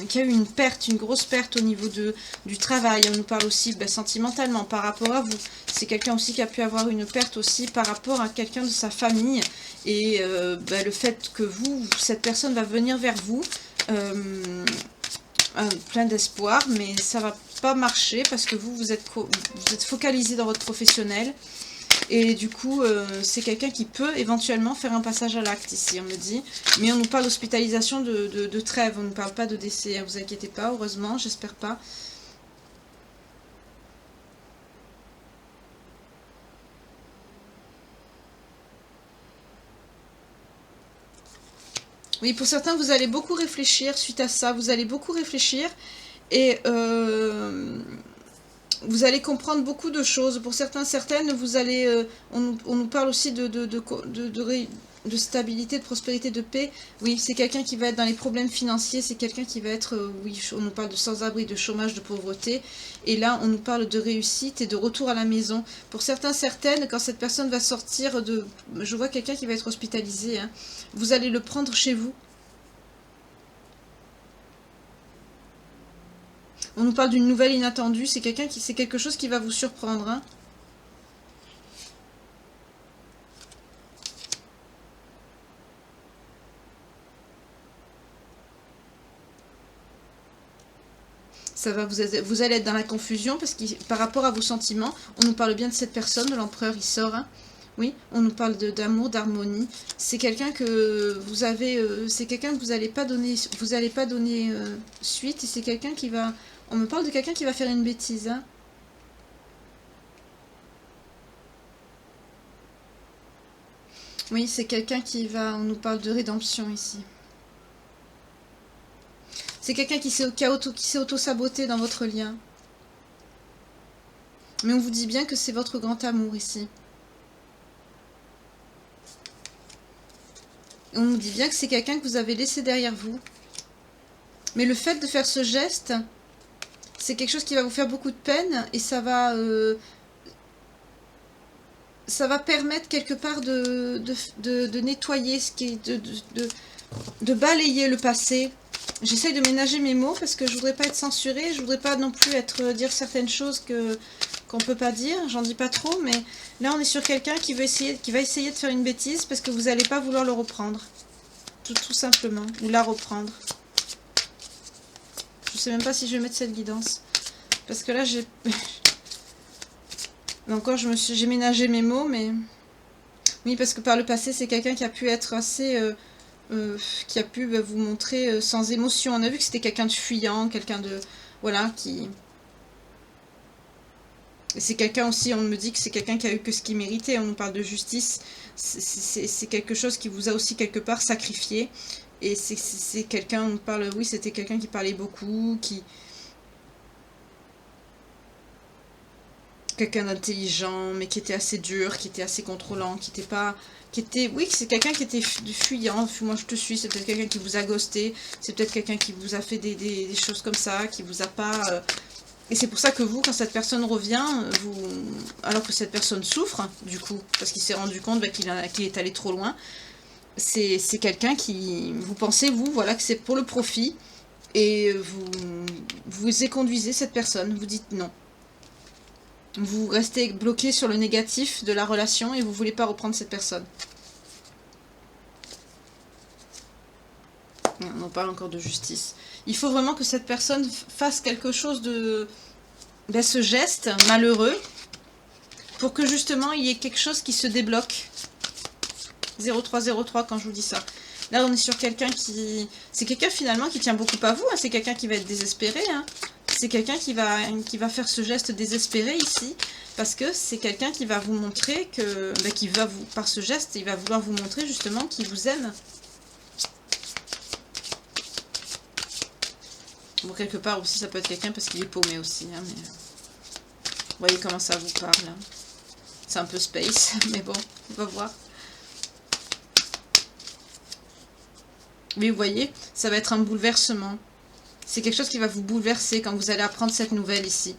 qui a eu une perte, une grosse perte au niveau du travail. On nous parle aussi sentimentalement par rapport à vous. C'est quelqu'un aussi qui a pu avoir une perte aussi par rapport à quelqu'un de sa famille. Et le fait que cette personne va venir vers vous, plein d'espoir, mais ça va pas marcher parce que vous êtes focalisé dans votre professionnel. Et du coup, c'est quelqu'un qui peut éventuellement faire un passage à l'acte ici, on me dit. Mais on nous parle d'hospitalisation de trêve, on ne parle pas de décès. Hein, vous inquiétez pas, heureusement, j'espère pas. Oui, pour certains, vous allez beaucoup réfléchir suite à ça. Vous allez beaucoup réfléchir et... vous allez comprendre beaucoup de choses. Pour certaines, vous allez... on nous parle aussi de stabilité, de prospérité, de paix. Oui, c'est quelqu'un qui va être dans les problèmes financiers. C'est quelqu'un qui va être... oui, on nous parle de sans-abri, de chômage, de pauvreté. Et là, on nous parle de réussite et de retour à la maison. Pour certaines, quand cette personne va sortir de... Je vois quelqu'un qui va être hospitalisé. Hein, vous allez le prendre chez vous. On nous parle d'une nouvelle inattendue, c'est quelque chose qui va vous surprendre. Hein. Ça va, vous allez être dans la confusion parce que par rapport à vos sentiments, on nous parle bien de cette personne, de l'empereur, il sort. Hein. Oui, on nous parle d'amour, d'harmonie. C'est quelqu'un que vous avez, c'est quelqu'un que vous n'allez pas donner, suite. Et c'est quelqu'un qui va, on me parle de quelqu'un qui va faire une bêtise. Hein. Oui, c'est quelqu'un qui va, on nous parle de rédemption ici. C'est quelqu'un qui s'est auto-saboté dans votre lien. Mais on vous dit bien que c'est votre grand amour ici. Et on nous dit bien que c'est quelqu'un que vous avez laissé derrière vous. Mais le fait de faire ce geste, c'est quelque chose qui va vous faire beaucoup de peine et ça va permettre quelque part de nettoyer ce qui est de balayer le passé. J'essaye de ménager mes mots parce que je voudrais pas être censurée, je voudrais pas non plus dire certaines choses qu'on peut pas dire, j'en dis pas trop, mais là on est sur quelqu'un qui va essayer de faire une bêtise parce que vous n'allez pas vouloir le reprendre. Tout simplement, ou la reprendre. Je sais même pas si je vais mettre cette guidance. Parce que là j'ai... Encore j'ai ménagé mes mots, mais... Oui, parce que par le passé c'est quelqu'un qui a pu être assez... qui a pu vous montrer sans émotion. On a vu que c'était quelqu'un de fuyant, quelqu'un de... Voilà, qui... C'est quelqu'un aussi, on me dit que c'est quelqu'un qui a eu que ce qu'il méritait. On nous parle de justice. C'est quelque chose qui vous a aussi quelque part sacrifié. Et c'est quelqu'un, on parle... Oui, c'était quelqu'un qui parlait beaucoup, qui... Quelqu'un d'intelligent, mais qui était assez dur, qui était assez contrôlant, qui était pas... Oui, c'est quelqu'un qui était fuyant. Moi, je te suis. C'est peut-être quelqu'un qui vous a ghosté. C'est peut-être quelqu'un qui vous a fait des choses comme ça, qui vous a pas... Et c'est pour ça que vous, quand cette personne revient, alors que cette personne souffre, du coup, parce qu'il s'est rendu compte qu'il est allé trop loin, c'est quelqu'un qui... Vous pensez, voilà, que c'est pour le profit, et vous éconduisez cette personne. Vous dites non. Vous restez bloqué sur le négatif de la relation et vous ne voulez pas reprendre cette personne. parle encore de justice. Il faut vraiment que cette personne fasse quelque chose de... Ben, ce geste malheureux, pour que justement il y ait quelque chose qui se débloque. 0303 quand je vous dis ça. Là on est sur quelqu'un qui... C'est quelqu'un finalement qui tient beaucoup à vous, hein. C'est quelqu'un qui va être désespéré. Hein. C'est quelqu'un qui va faire ce geste désespéré ici. Parce que c'est quelqu'un qui va vous montrer que... Ben, qui va vous, par ce geste, il va vouloir vous montrer justement qu'il vous aime. Bon, quelque part aussi, ça peut être quelqu'un parce qu'il est paumé aussi. Hein, mais... Vous voyez comment ça vous parle. Hein. C'est un peu space, mais bon, on va voir. Mais vous voyez, ça va être un bouleversement. C'est quelque chose qui va vous bouleverser quand vous allez apprendre cette nouvelle ici.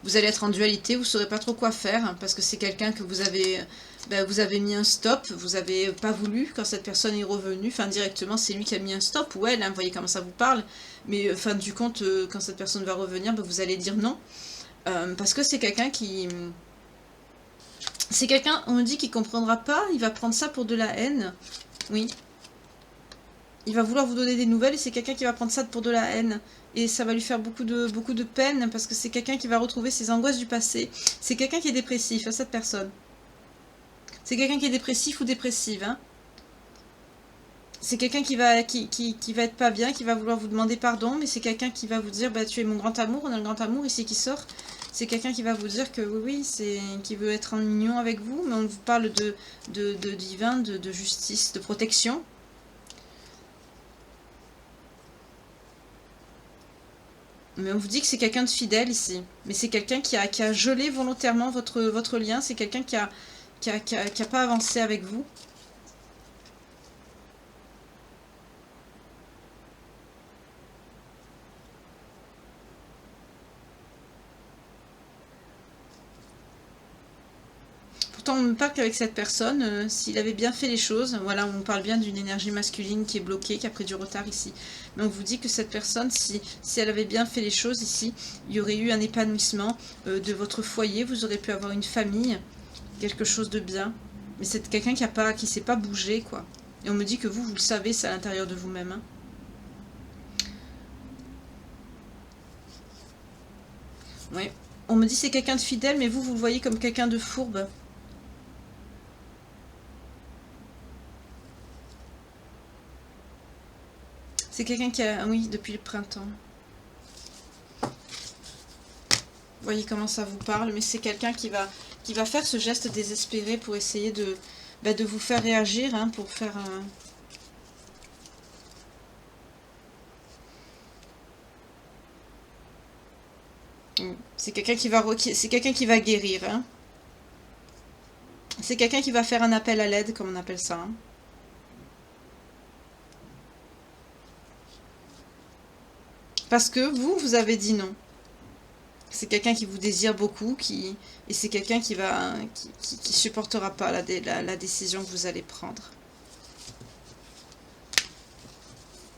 Vous allez être en dualité, vous ne saurez pas trop quoi faire, hein, parce que c'est quelqu'un que vous avez... Ben, vous avez mis un stop, vous n'avez pas voulu quand cette personne est revenue. Enfin, directement, c'est lui qui a mis un stop, ou elle, hein, vous voyez comment ça vous parle. Mais fin du compte, quand cette personne va revenir, ben, vous allez dire non. Parce que c'est quelqu'un qui... C'est quelqu'un, on me dit qu'il ne comprendra pas, il va prendre ça pour de la haine. Oui. Il va vouloir vous donner des nouvelles et c'est quelqu'un qui va prendre ça pour de la haine. Et ça va lui faire beaucoup de peine parce que c'est quelqu'un qui va retrouver ses angoisses du passé. C'est quelqu'un qui est dépressif, hein, cette personne. C'est quelqu'un qui est dépressif ou dépressive. Hein. C'est quelqu'un qui va être pas bien, qui va vouloir vous demander pardon, mais c'est quelqu'un qui va vous dire bah, tu es mon grand amour, on a le grand amour ici qui sort. C'est quelqu'un qui va vous dire que oui, c'est qui veut être en union avec vous, mais on vous parle de divin, de justice, de protection. Mais on vous dit que c'est quelqu'un de fidèle ici. Mais c'est quelqu'un qui a gelé volontairement votre lien. C'est quelqu'un qui a pas avancé avec vous. On me parle qu'avec cette personne, s'il avait bien fait les choses, voilà, on parle bien d'une énergie masculine qui est bloquée, qui a pris du retard ici. Mais on vous dit que cette personne, si elle avait bien fait les choses ici, il y aurait eu un épanouissement de votre foyer, vous aurez pu avoir une famille, quelque chose de bien. Mais c'est quelqu'un qui ne s'est pas bougé, quoi. Et on me dit que vous le savez, c'est à l'intérieur de vous-même. Hein. Oui. On me dit c'est quelqu'un de fidèle, mais vous le voyez comme quelqu'un de fourbe. C'est quelqu'un qui a... Oui, depuis le printemps. Vous voyez comment ça vous parle, mais c'est quelqu'un qui va faire ce geste désespéré pour essayer de vous faire réagir, hein, pour faire... C'est quelqu'un qui va guérir. Hein. C'est quelqu'un qui va faire un appel à l'aide, comme on appelle ça. Hein. Parce que vous avez dit non. C'est quelqu'un qui vous désire beaucoup, et c'est quelqu'un qui supportera pas la décision que vous allez prendre.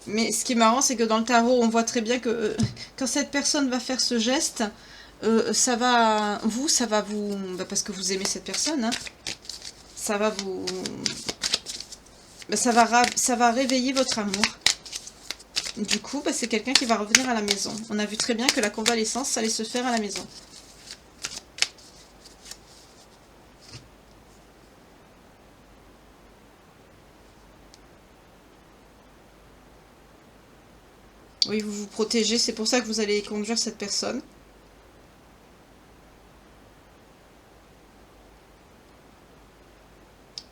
Mais ce qui est marrant, c'est que dans le tarot, on voit très bien que quand cette personne va faire ce geste, ça va vous... parce que vous aimez cette personne, hein, ça va vous... ça va réveiller votre amour. Du coup, c'est quelqu'un qui va revenir à la maison. On a vu très bien que la convalescence, ça allait se faire à la maison. Oui, vous vous protégez, c'est pour ça que vous allez conduire cette personne.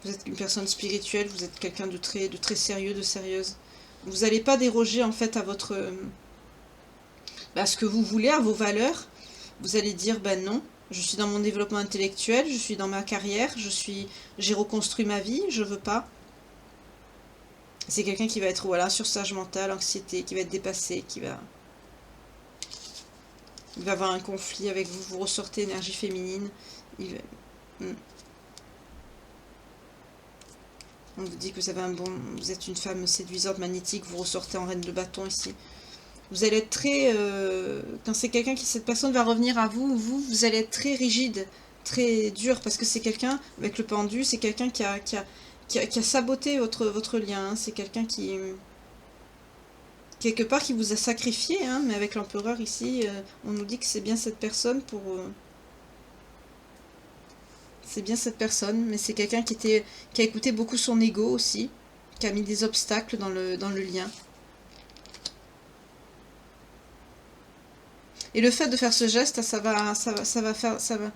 Vous êtes une personne spirituelle, vous êtes quelqu'un de très sérieux, de sérieuse. Vous n'allez pas déroger en fait à votre... à ce que vous voulez, à vos valeurs. Vous allez dire, ben non, je suis dans mon développement intellectuel, je suis dans ma carrière, j'ai reconstruit ma vie, je veux pas. C'est quelqu'un qui va être voilà, surcharge mentale, anxiété, qui va être dépassé, il va avoir un conflit avec vous, vous ressortez énergie féminine. On vous dit que vous êtes une femme séduisante, magnétique, vous ressortez en reine de bâton ici. Vous allez être très... quand c'est quelqu'un cette personne va revenir à vous, vous allez être très rigide, très dur, parce que c'est quelqu'un, avec le pendu, c'est quelqu'un qui a saboté votre lien, hein. C'est quelqu'un qui... Quelque part qui vous a sacrifié, hein, mais avec l'empereur ici, on nous dit que c'est bien cette personne pour... c'est bien cette personne, mais c'est quelqu'un qui a écouté beaucoup son ego aussi, qui a mis des obstacles dans le lien. Et le fait de faire ce geste, ça va faire... ça va...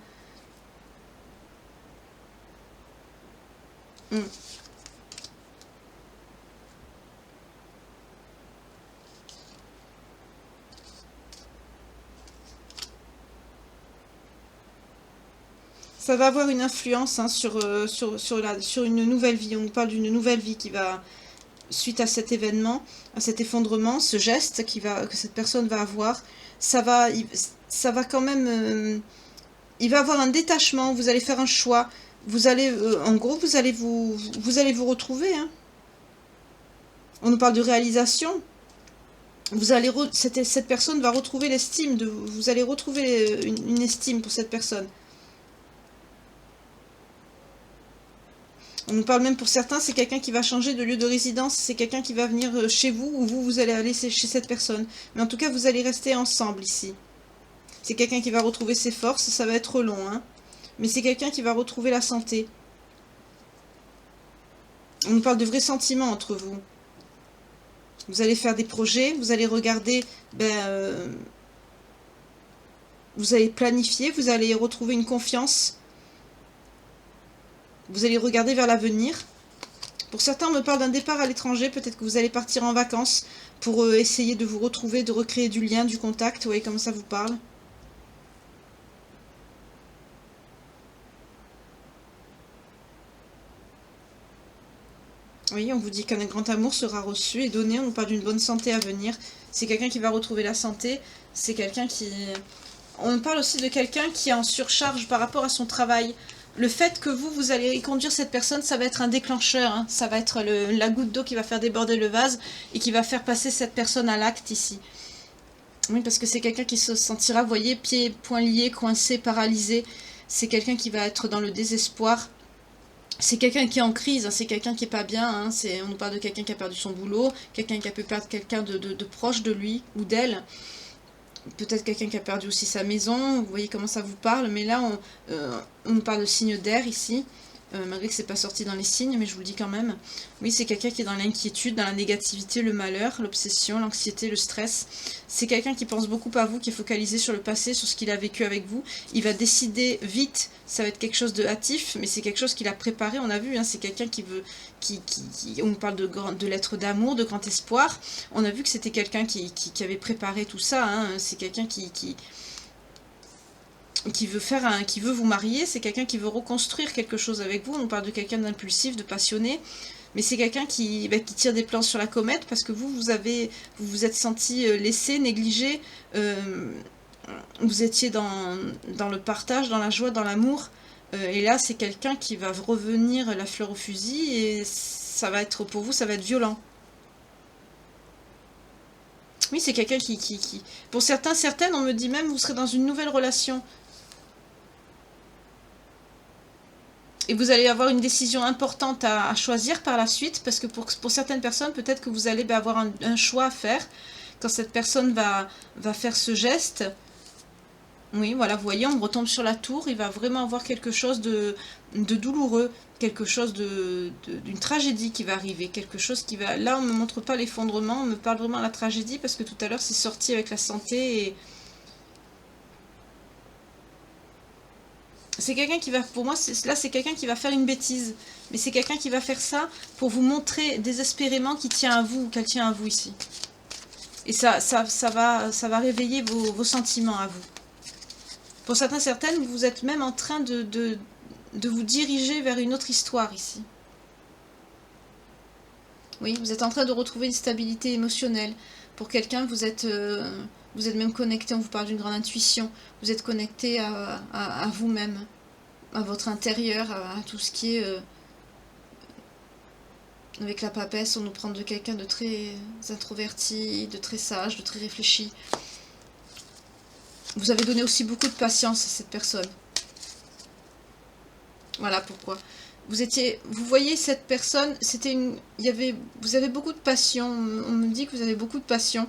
Ça va avoir une influence, hein, sur une nouvelle vie. On nous parle d'une nouvelle vie qui va, suite à cet événement, à cet effondrement, ce geste que cette personne va avoir, ça va quand même... il va avoir un détachement, vous allez faire un choix. Vous allez, en gros, vous allez vous retrouver. Hein. On nous parle de réalisation. Cette personne va retrouver l'estime. Vous allez retrouver une estime pour cette personne. On nous parle même pour certains, c'est quelqu'un qui va changer de lieu de résidence, c'est quelqu'un qui va venir chez vous ou vous allez aller chez cette personne. Mais en tout cas, vous allez rester ensemble ici. C'est quelqu'un qui va retrouver ses forces, ça va être long, hein. Mais c'est quelqu'un qui va retrouver la santé. On nous parle de vrais sentiments entre vous. Vous allez faire des projets, vous allez regarder, vous allez planifier, vous allez retrouver une confiance. Vous allez regarder vers l'avenir. Pour certains, on me parle d'un départ à l'étranger. Peut-être que vous allez partir en vacances pour essayer de vous retrouver, de recréer du lien, du contact. Vous voyez comment ça vous parle. Oui, on vous dit qu'un grand amour sera reçu et donné. On nous parle d'une bonne santé à venir. C'est quelqu'un qui va retrouver la santé. C'est quelqu'un qui... On parle aussi de quelqu'un qui est en surcharge par rapport à son travail. Le fait que vous allez conduire cette personne, ça va être un déclencheur. Hein. Ça va être la goutte d'eau qui va faire déborder le vase et qui va faire passer cette personne à l'acte ici. Oui, parce que c'est quelqu'un qui se sentira, vous voyez, pieds, poings liés, coincé, paralysé. C'est quelqu'un qui va être dans le désespoir. C'est quelqu'un qui est en crise, hein. C'est quelqu'un qui est pas bien. Hein. On nous parle de quelqu'un qui a perdu son boulot, quelqu'un qui a pu perdre quelqu'un de proche de lui ou d'elle. Peut-être quelqu'un qui a perdu aussi sa maison, vous voyez comment ça vous parle, mais là on nous parle de signes d'air ici, malgré que c'est pas sorti dans les signes, mais je vous le dis quand même. Oui, c'est quelqu'un qui est dans l'inquiétude, dans la négativité, le malheur, l'obsession, l'anxiété, le stress. C'est quelqu'un qui pense beaucoup à vous, qui est focalisé sur le passé, sur ce qu'il a vécu avec vous. Il va décider vite, ça va être quelque chose de hâtif, mais c'est quelque chose qu'il a préparé, on a vu, hein, c'est quelqu'un qui veut... on nous parle de lettres d'amour, de grand espoir. On a vu que c'était quelqu'un qui avait préparé tout ça, hein. C'est quelqu'un qui veut qui veut vous marier, c'est quelqu'un qui veut reconstruire quelque chose avec vous. On parle de quelqu'un d'impulsif, de passionné, mais c'est quelqu'un qui tire des plans sur la comète parce que vous vous êtes senti laissé, négligé, vous étiez dans le partage, dans la joie, dans l'amour, et là c'est quelqu'un qui va revenir la fleur au fusil et ça va être pour vous, ça va être violent. Oui, c'est quelqu'un Pour certains, certaines, on me dit même, vous serez dans une nouvelle relation. Et vous allez avoir une décision importante à choisir par la suite, parce que pour certaines personnes, peut-être que vous allez avoir un choix à faire quand cette personne va faire ce geste. Oui, voilà, vous voyez, on retombe sur la tour, il va vraiment avoir quelque chose de douloureux, quelque chose d'une tragédie qui va arriver, quelque chose qui va... Là, on ne me montre pas l'effondrement, on me parle vraiment de la tragédie, parce que tout à l'heure, c'est sorti avec la santé et... C'est quelqu'un qui va, pour moi, là c'est quelqu'un qui va faire une bêtise. Mais c'est quelqu'un qui va faire ça pour vous montrer désespérément qu'il tient à vous, qu'elle tient à vous ici. Et ça va réveiller vos sentiments à vous. Pour certains, certaines, vous êtes même en train de vous diriger vers une autre histoire ici. Oui, vous êtes en train de retrouver une stabilité émotionnelle. Pour quelqu'un, vous êtes même connecté, on vous parle d'une grande intuition. Vous êtes connecté à vous-même, à votre intérieur, à tout ce qui est... avec la papesse, on nous prend de quelqu'un de très introverti, de très sage, de très réfléchi. Vous avez donné aussi beaucoup de patience à cette personne. Voilà pourquoi. Vous voyez cette personne, vous avez beaucoup de passion. On me dit que vous avez beaucoup de passion.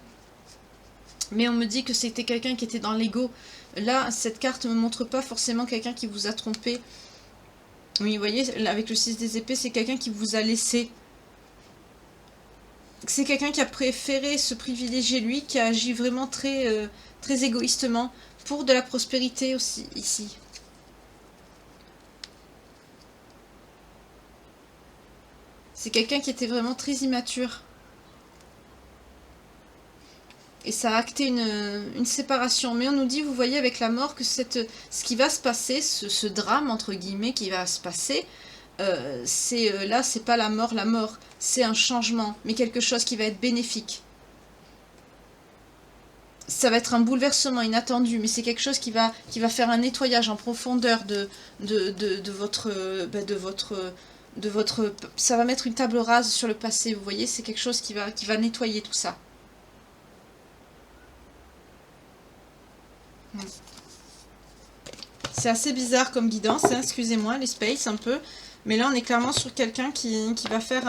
Mais on me dit que c'était quelqu'un qui était dans l'ego. Là, cette carte ne me montre pas forcément quelqu'un qui vous a trompé. Oui, vous voyez, là, avec le 6 des épées, c'est quelqu'un qui vous a laissé. C'est quelqu'un qui a préféré se privilégier lui, qui a agi vraiment très égoïstement pour de la prospérité aussi, ici. C'est quelqu'un qui était vraiment très immature. Et ça a acté une séparation. Mais on nous dit, vous voyez, avec la mort, que ce qui va se passer, ce drame, entre guillemets, qui va se passer, là, c'est pas la mort, c'est un changement, mais quelque chose qui va être bénéfique. Ça va être un bouleversement inattendu, mais c'est quelque chose qui va faire un nettoyage en profondeur de votre... Ça va mettre une table rase sur le passé, vous voyez, c'est quelque chose qui va nettoyer tout ça. C'est assez bizarre comme guidance, hein, excusez-moi les spaces un peu, mais là on est clairement sur quelqu'un qui va faire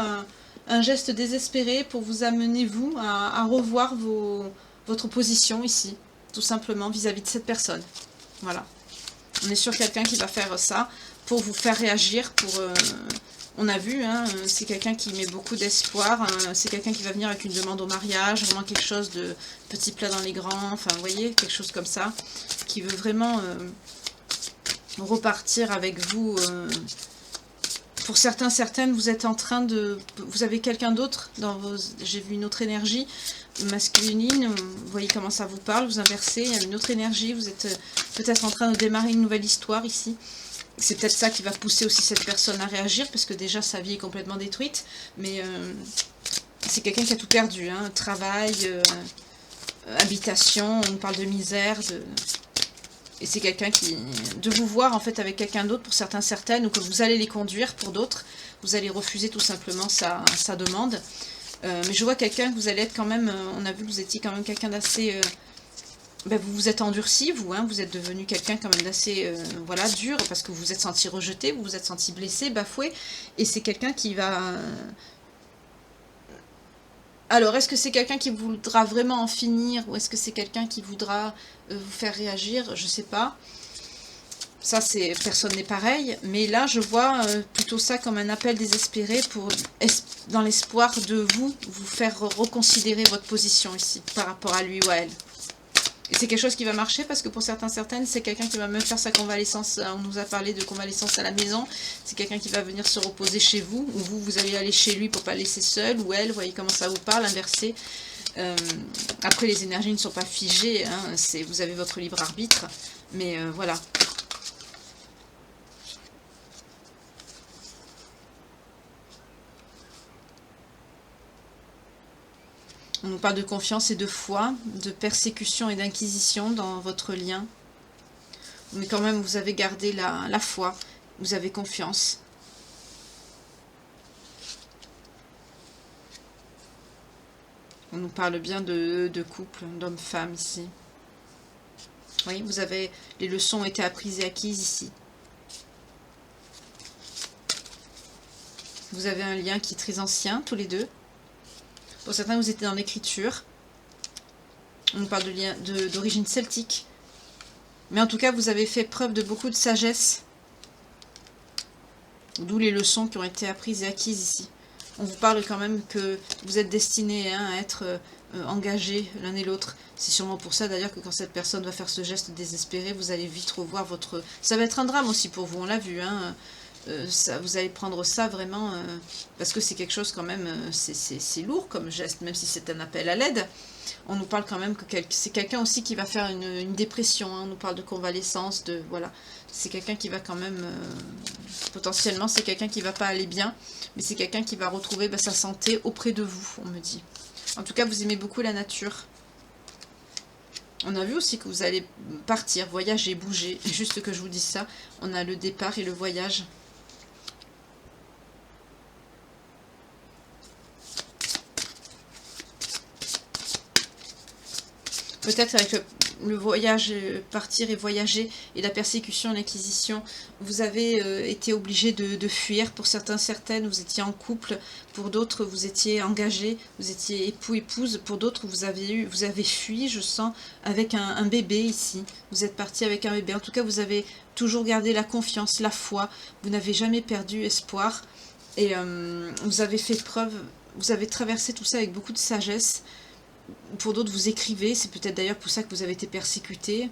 un geste désespéré pour vous amener vous à revoir votre position ici, tout simplement vis-à-vis de cette personne. Voilà. On est sur quelqu'un qui va faire ça pour vous faire réagir, on a vu, hein, c'est quelqu'un qui met beaucoup d'espoir, c'est quelqu'un qui va venir avec une demande au mariage, vraiment quelque chose de petit plat dans les grands, enfin vous voyez, quelque chose comme ça, qui veut vraiment repartir avec vous. Pour certains, certaines, vous êtes en train de... Vous avez quelqu'un d'autre dans vos... J'ai vu une autre énergie masculine, vous voyez comment ça vous parle, vous inversez, il y a une autre énergie, vous êtes peut-être en train de démarrer une nouvelle histoire ici. C'est peut-être ça qui va pousser aussi cette personne à réagir, parce que déjà sa vie est complètement détruite, mais c'est quelqu'un qui a tout perdu, hein, travail, habitation, on parle de misère, et c'est quelqu'un qui... De vous voir en fait avec quelqu'un d'autre pour certains, certaines, ou que vous allez les conduire pour d'autres, vous allez refuser tout simplement sa demande. Mais je vois quelqu'un que vous allez être quand même... on a vu que vous étiez quand même quelqu'un d'assez... vous vous êtes endurci, vous, hein, vous êtes devenu quelqu'un quand même d'assez voilà, dur, parce que vous vous êtes senti rejeté, vous vous êtes senti blessé, bafoué, et c'est quelqu'un qui va... Alors, est-ce que c'est quelqu'un qui voudra vraiment en finir, ou est-ce que c'est quelqu'un qui voudra vous faire réagir? Je sais pas. Ça, personne n'est pareil, mais là, je vois plutôt ça comme un appel désespéré dans l'espoir de vous faire reconsidérer votre position ici, par rapport à lui ou à elle. Et c'est quelque chose qui va marcher parce que pour certains, certaines, c'est quelqu'un qui va même faire sa convalescence. On nous a parlé de convalescence à la maison. C'est quelqu'un qui va venir se reposer chez vous, ou vous allez aller chez lui pour pas le laisser seul, ou elle, vous voyez comment ça vous parle, inversé. Après, les énergies ne sont pas figées, hein, vous avez votre libre arbitre, mais voilà. On nous parle de confiance et de foi, de persécution et d'inquisition dans votre lien. Mais quand même, vous avez gardé la foi, vous avez confiance. On nous parle bien de couple, d'homme-femme ici. Oui, les leçons ont été apprises et acquises ici. Vous avez un lien qui est très ancien, tous les deux. Pour certains, vous étiez dans l'écriture. On nous parle de lien d'origine celtique. Mais en tout cas, vous avez fait preuve de beaucoup de sagesse. D'où les leçons qui ont été apprises et acquises ici. On vous parle quand même que vous êtes destinés à être engagés l'un et l'autre. C'est sûrement pour ça d'ailleurs que quand cette personne va faire ce geste désespéré, vous allez vite revoir votre... Ça va être un drame aussi pour vous, on l'a vu, hein. Vous allez prendre ça vraiment parce que c'est quelque chose quand même, c'est lourd comme geste, même si c'est un appel à l'aide. On nous parle quand même que c'est quelqu'un aussi qui va faire une dépression, hein. On nous parle de convalescence, voilà. C'est quelqu'un qui va quand même, potentiellement c'est quelqu'un qui va pas aller bien, mais c'est quelqu'un qui va retrouver sa santé auprès de vous, on me dit. En tout cas, vous aimez beaucoup la nature. On a vu aussi que vous allez partir, voyager, bouger, juste que je vous dise ça. On a le départ et le voyage. Peut-être avec le voyage, partir et voyager, et la persécution, l'inquisition, vous avez été obligé de fuir. Pour certains, certaines, vous étiez en couple. Pour d'autres, vous étiez engagés, vous étiez époux, épouse. Pour d'autres, vous avez fui, je sens, avec un bébé ici. Vous êtes parti avec un bébé. En tout cas, vous avez toujours gardé la confiance, la foi. Vous n'avez jamais perdu espoir. Et vous avez fait preuve, vous avez traversé tout ça avec beaucoup de sagesse. Pour d'autres, vous écrivez, c'est peut-être d'ailleurs pour ça que vous avez été persécuté.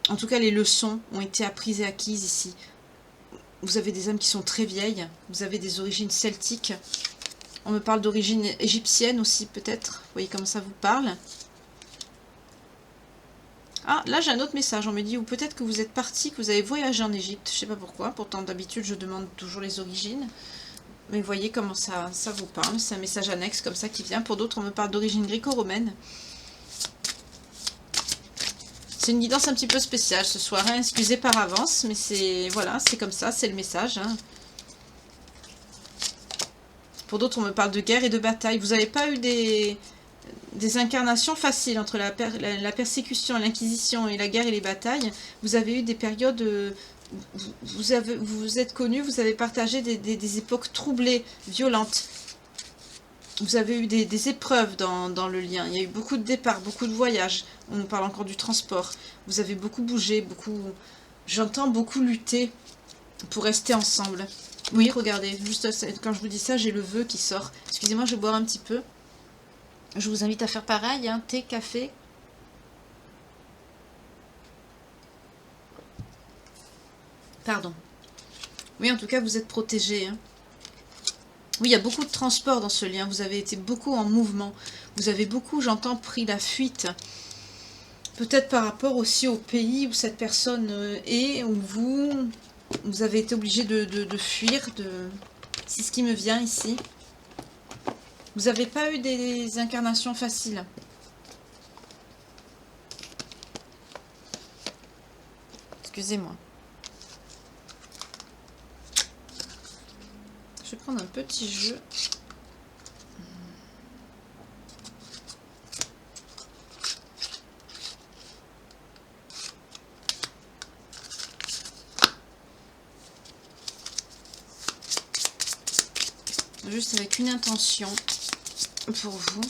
En tout cas, les leçons ont été apprises et acquises ici. Vous avez des âmes qui sont très vieilles, vous avez des origines celtiques. On me parle d'origine égyptienne aussi, peut-être. Vous voyez comment ça vous parle. Ah, là j'ai un autre message, on me dit, ou peut-être que vous êtes parti, que vous avez voyagé en Égypte, je sais pas pourquoi, pourtant d'habitude je demande toujours les origines. Mais voyez comment ça vous parle, c'est un message annexe comme ça qui vient. Pour d'autres, on me parle d'origine gréco-romaine. C'est une guidance un petit peu spéciale ce soir, hein. Excusez par avance, mais c'est voilà, c'est comme ça, c'est le message. Hein. Pour d'autres, on me parle de guerre et de bataille. Vous n'avez pas eu des incarnations faciles entre la persécution, l'inquisition et la guerre et les batailles. Vous avez eu des périodes... vous êtes connus, vous avez partagé des époques troublées, violentes. Vous avez eu des épreuves dans le lien. Il y a eu beaucoup de départs, beaucoup de voyages. On nous parle encore du transport. Vous avez beaucoup bougé, beaucoup... J'entends beaucoup lutter pour rester ensemble. Oui, regardez, juste quand je vous dis ça, j'ai le vœu qui sort. Excusez-moi, je vais boire un petit peu. Je vous invite à faire pareil, hein, thé, café. Pardon. Oui, en tout cas, vous êtes protégés. Hein. Oui, il y a beaucoup de transport dans ce lien. Vous avez été beaucoup en mouvement. Vous avez beaucoup, j'entends, pris la fuite. Peut-être par rapport aussi au pays où cette personne est, où vous avez été obligé de fuir. C'est ce qui me vient ici. Vous n'avez pas eu des incarnations faciles. Excusez-moi. Je vais prendre un petit jeu. Juste avec une intention pour vous.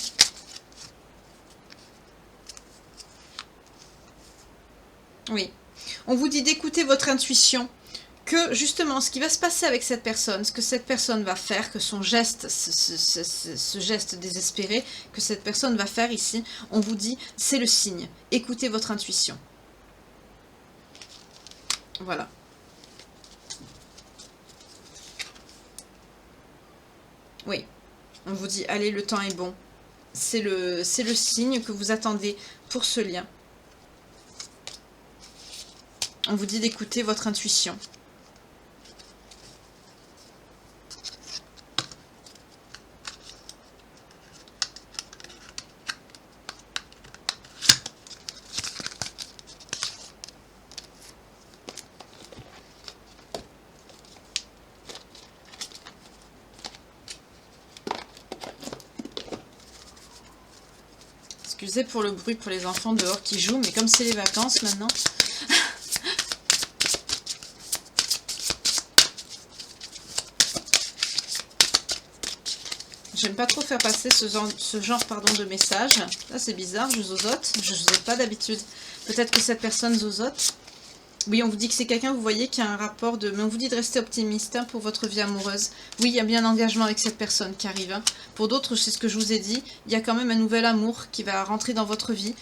Oui. On vous dit d'écouter votre intuition. Que justement, ce qui va se passer avec cette personne, ce que cette personne va faire, que son geste, ce geste désespéré, que cette personne va faire ici, on vous dit, c'est le signe. Écoutez votre intuition. Voilà. Oui. On vous dit, allez, le temps est bon. C'est le signe que vous attendez pour ce lien. On vous dit d'écouter votre intuition. Excusez pour le bruit pour les enfants dehors qui jouent, mais comme c'est les vacances maintenant... J'aime pas trop faire passer ce genre de message. Là c'est bizarre, je zozote. Je zozote pas d'habitude. Peut-être que cette personne zozote. Oui, on vous dit que c'est quelqu'un, vous voyez, qui a un rapport de... Mais on vous dit de rester optimiste hein, pour votre vie amoureuse. Oui, il y a bien un engagement avec cette personne qui arrive. Hein. Pour d'autres, c'est ce que je vous ai dit, il y a quand même un nouvel amour qui va rentrer dans votre vie.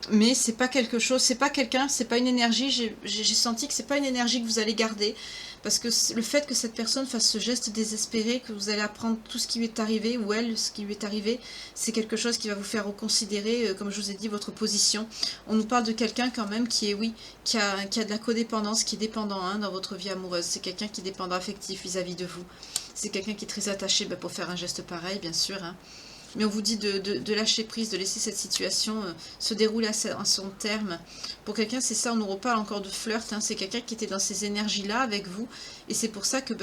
Mais c'est pas quelque chose, c'est pas quelqu'un, c'est pas une énergie. J'ai senti que c'est pas une énergie que vous allez garder. Parce que le fait que cette personne fasse ce geste désespéré, que vous allez apprendre tout ce qui lui est arrivé, ou elle, ce qui lui est arrivé, c'est quelque chose qui va vous faire reconsidérer, comme je vous ai dit, votre position. On nous parle de quelqu'un quand même qui est, oui, qui a de la codépendance, qui est dépendant hein, dans votre vie amoureuse. C'est quelqu'un qui est dépendant affectif vis-à-vis de vous. C'est quelqu'un qui est très attaché pour faire un geste pareil, bien sûr. Hein. Mais on vous dit de lâcher prise, de laisser cette situation se dérouler à son terme. Pour quelqu'un, c'est ça, on nous reparle encore de flirt. Hein, c'est quelqu'un qui était dans ces énergies-là avec vous. Et c'est pour ça que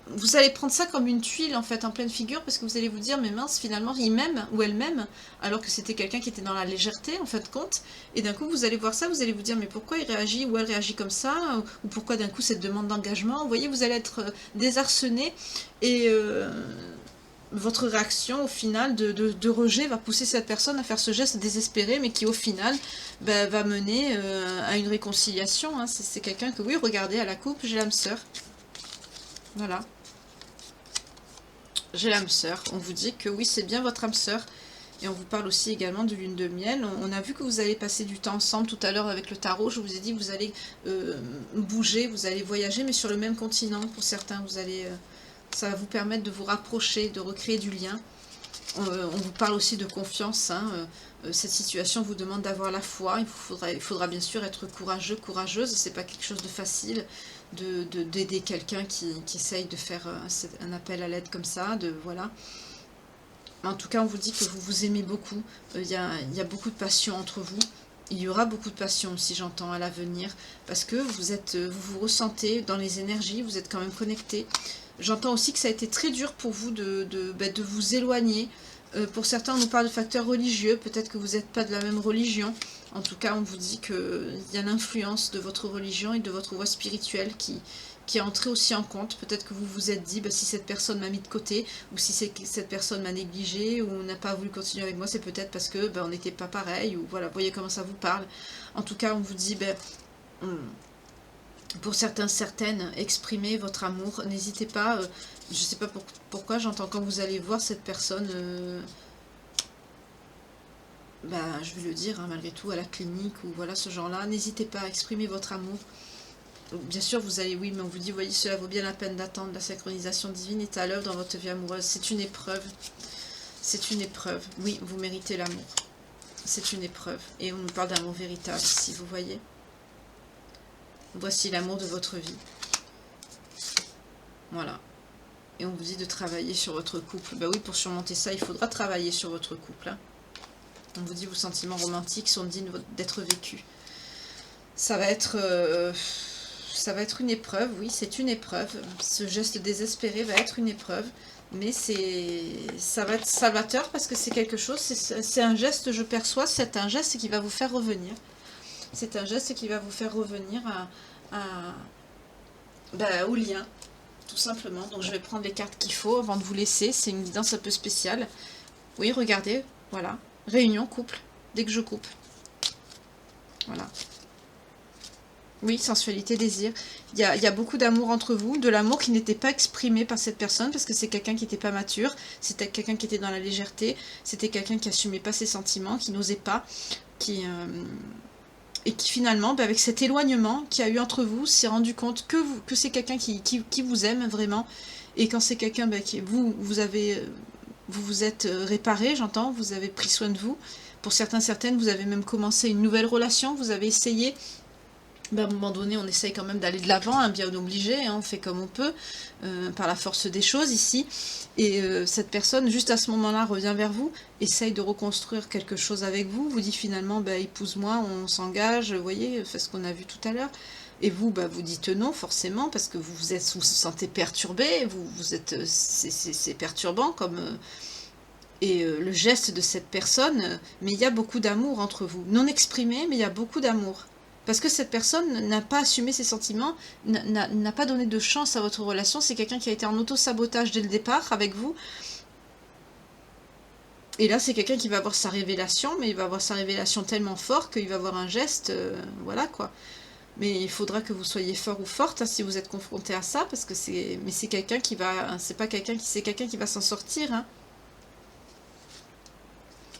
vous allez prendre ça comme une tuile en fait en pleine figure parce que vous allez vous dire mais mince finalement il m'aime ou elle m'aime alors que c'était quelqu'un qui était dans la légèreté en fin de compte et d'un coup vous allez voir ça, vous allez vous dire mais pourquoi il réagit ou elle réagit comme ça ou pourquoi d'un coup cette demande d'engagement, vous voyez vous allez être désarçonné et votre réaction au final de rejet va pousser cette personne à faire ce geste désespéré mais qui au final va mener à une réconciliation, hein. C'est quelqu'un que oui regardez à la coupe j'ai l'âme sœur, voilà. J'ai l'âme sœur. On vous dit que oui, c'est bien votre âme sœur. Et on vous parle aussi également de lune de miel. On a vu que vous allez passer du temps ensemble tout à l'heure avec le tarot. Je vous ai dit que vous allez bouger, vous allez voyager, mais sur le même continent. Pour certains, vous allez, ça va vous permettre de vous rapprocher, de recréer du lien. On vous parle aussi de confiance. Hein. Cette situation vous demande d'avoir la foi. Il faudra bien sûr être courageux, courageuse. C'est pas quelque chose de facile d'aider quelqu'un qui essaye de faire un appel à l'aide comme ça. Voilà. En tout cas, on vous dit que vous vous aimez beaucoup. Il y a beaucoup de passion entre vous. Il y aura beaucoup de passion aussi, j'entends, à l'avenir. Parce que vous ressentez dans les énergies, vous êtes quand même connectés. J'entends aussi que ça a été très dur pour vous de vous éloigner. Pour certains, on nous parle de facteurs religieux. Peut-être que vous n'êtes pas de la même religion. En tout cas, on vous dit qu'il y a l'influence de votre religion et de votre voie spirituelle qui est entrée aussi en compte. Peut-être que vous vous êtes dit, si cette personne m'a mis de côté, ou si cette personne m'a négligé, ou n'a pas voulu continuer avec moi, c'est peut-être parce que on n'était pas pareil, ou voilà, vous voyez comment ça vous parle. En tout cas, on vous dit, pour certains, certaines, exprimez votre amour. N'hésitez pas, je ne sais pas pourquoi, j'entends quand vous allez voir cette personne... je vais le dire, hein, malgré tout, à la clinique, ou voilà, ce genre-là, n'hésitez pas à exprimer votre amour. Bien sûr, vous allez, oui, mais on vous dit, voyez, cela vaut bien la peine d'attendre, la synchronisation divine est à l'œuvre dans votre vie amoureuse. C'est une épreuve. C'est une épreuve. Oui, vous méritez l'amour. C'est une épreuve. Et on nous parle d'amour véritable ici, vous voyez. Voici l'amour de votre vie. Voilà. Et on vous dit de travailler sur votre couple. Oui, pour surmonter ça, il faudra travailler sur votre couple, hein. On vous dit vos sentiments romantiques sont dignes d'être vécus. Ça va être une épreuve, oui, c'est une épreuve. Ce geste désespéré va être une épreuve. Mais ça va être salvateur parce que c'est quelque chose, c'est un geste, je perçois, c'est un geste qui va vous faire revenir. C'est un geste qui va vous faire revenir au lien, tout simplement. Donc je vais prendre les cartes qu'il faut avant de vous laisser. C'est une guidance un peu spéciale. Oui, regardez, voilà. Réunion, couple, dès que je coupe. Voilà. Oui, sensualité, désir. Il y a beaucoup d'amour entre vous, de l'amour qui n'était pas exprimé par cette personne, parce que c'est quelqu'un qui n'était pas mature, c'était quelqu'un qui était dans la légèreté, c'était quelqu'un qui n'assumait pas ses sentiments, qui n'osait pas, et qui finalement, avec cet éloignement qu'il y a eu entre vous, s'est rendu compte que c'est quelqu'un qui vous aime vraiment, et quand c'est quelqu'un qui vous vous êtes réparé, j'entends, vous avez pris soin de vous. Pour certains, certaines, vous avez même commencé une nouvelle relation, vous avez essayé. À un moment donné, on essaye quand même d'aller de l'avant, hein, bien obligé, hein, on fait comme on peut, par la force des choses ici. Et cette personne, juste à ce moment-là, revient vers vous, essaye de reconstruire quelque chose avec vous, vous dit finalement, épouse-moi, on s'engage, vous voyez, fait ce qu'on a vu tout à l'heure. Et vous, vous dites non, forcément, parce que vous vous sentez perturbé, c'est perturbant comme... le geste de cette personne, mais il y a beaucoup d'amour entre vous. Non exprimé, mais il y a beaucoup d'amour. Parce que cette personne n'a pas assumé ses sentiments, n'a pas donné de chance à votre relation. C'est quelqu'un qui a été en auto-sabotage dès le départ avec vous. Et là, c'est quelqu'un qui va avoir sa révélation, mais il va avoir sa révélation tellement fort qu'il va avoir un geste, voilà quoi. Mais il faudra que vous soyez fort ou forte hein, si vous êtes confronté à ça, parce que c'est quelqu'un qui va, c'est quelqu'un qui va s'en sortir. Hein.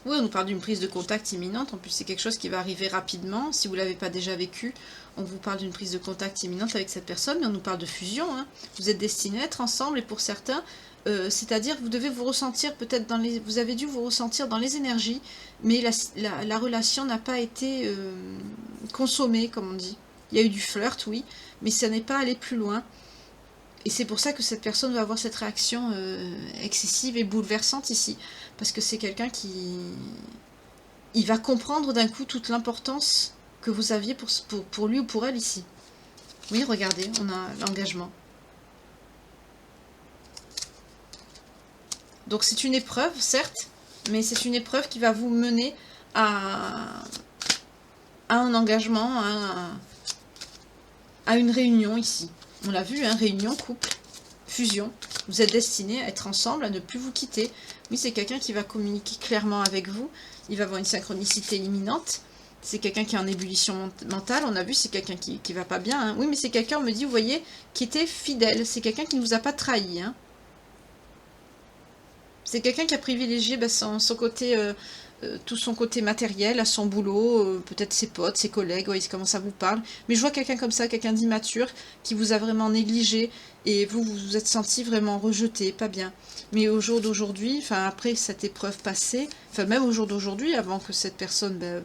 Oui, on nous parle d'une prise de contact imminente. En plus, c'est quelque chose qui va arriver rapidement. Si vous ne l'avez pas déjà vécu, on vous parle d'une prise de contact imminente avec cette personne, mais on nous parle de fusion. Hein. Vous êtes destinés à être ensemble, et pour certains, c'est-à-dire vous devez vous ressentir peut-être vous avez dû vous ressentir dans les énergies, mais la relation n'a pas été consommée, comme on dit. Il y a eu du flirt, oui, mais ça n'est pas allé plus loin. Et c'est pour ça que cette personne va avoir cette réaction excessive et bouleversante ici. Parce que c'est quelqu'un il va comprendre d'un coup toute l'importance que vous aviez pour lui ou pour elle ici. Oui, regardez, on a l'engagement. Donc c'est une épreuve, certes, mais c'est une épreuve qui va vous mener à un engagement, à une réunion ici. On l'a vu, hein, réunion, couple, fusion. Vous êtes destinés à être ensemble, à ne plus vous quitter. Oui, c'est quelqu'un qui va communiquer clairement avec vous. Il va avoir une synchronicité imminente. C'est quelqu'un qui est en ébullition mentale. On a vu, c'est quelqu'un qui va pas bien. Hein. Oui, mais c'est quelqu'un, on me dit, vous voyez, qui était fidèle. C'est quelqu'un qui ne vous a pas trahi. Hein. C'est quelqu'un qui a privilégié son côté, tout son côté matériel, à son boulot, peut-être ses potes, ses collègues, voyez comment ça vous parle. Mais je vois quelqu'un comme ça, quelqu'un d'immature, qui vous a vraiment négligé, et vous vous êtes senti vraiment rejeté, pas bien. Mais au jour d'aujourd'hui, enfin après cette épreuve passée, enfin même au jour d'aujourd'hui, avant que cette personne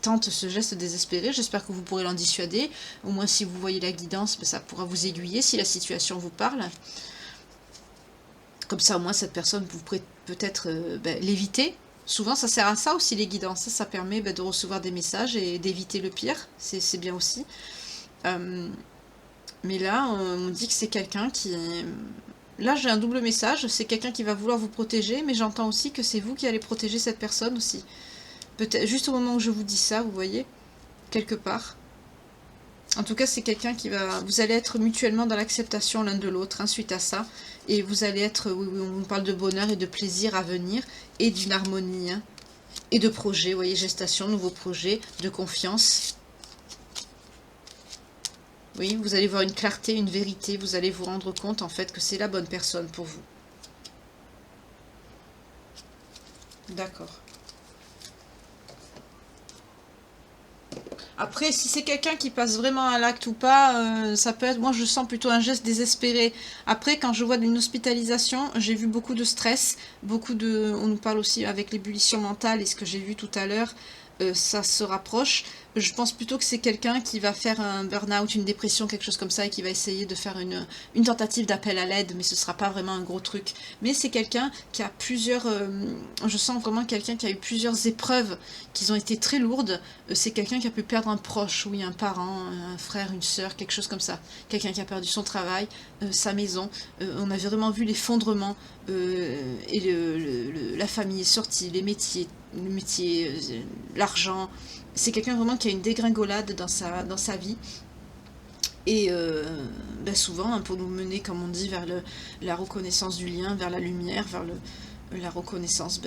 tente ce geste désespéré, j'espère que vous pourrez l'en dissuader. Au moins si vous voyez la guidance, ça pourra vous aiguiller si la situation vous parle. Comme ça, au moins, cette personne, vous pourrez peut-être l'éviter. Souvent, ça sert à ça aussi, les guidances. Ça permet de recevoir des messages et d'éviter le pire. C'est bien aussi. Mais là, on dit que c'est quelqu'un qui... Là, j'ai un double message. C'est quelqu'un qui va vouloir vous protéger, mais j'entends aussi que c'est vous qui allez protéger cette personne aussi. Peut-être juste au moment où je vous dis ça, vous voyez, quelque part. En tout cas, c'est quelqu'un qui va... Vous allez être mutuellement dans l'acceptation l'un de l'autre, hein, suite à ça. Et vous allez être... Oui, on parle de bonheur et de plaisir à venir. Et d'une harmonie. Hein, et de projets, vous voyez, gestation, nouveaux projets, de confiance. Oui, vous allez voir une clarté, une vérité. Vous allez vous rendre compte, en fait, que c'est la bonne personne pour vous. D'accord. Après, si c'est quelqu'un qui passe vraiment à l'acte ou pas, ça peut être... Moi, je sens plutôt un geste désespéré. Après, quand je vois d'une hospitalisation, j'ai vu beaucoup de stress, beaucoup de... On nous parle aussi avec l'ébullition mentale et ce que j'ai vu tout à l'heure, ça se rapproche. Je pense plutôt que c'est quelqu'un qui va faire un burn-out, une dépression, quelque chose comme ça, et qui va essayer de faire une tentative d'appel à l'aide, mais ce sera pas vraiment un gros truc. Mais c'est quelqu'un qui a plusieurs... je sens vraiment quelqu'un qui a eu plusieurs épreuves qui ont été très lourdes. C'est quelqu'un qui a pu perdre un proche, oui, un parent, un frère, une sœur, quelque chose comme ça. Quelqu'un qui a perdu son travail, sa maison. On a vraiment vu l'effondrement et la famille est sortie, les métiers, l'argent. C'est quelqu'un vraiment qui a une dégringolade dans sa vie. Et souvent, hein, pour nous mener, comme on dit, vers la reconnaissance du lien, vers la lumière, vers la reconnaissance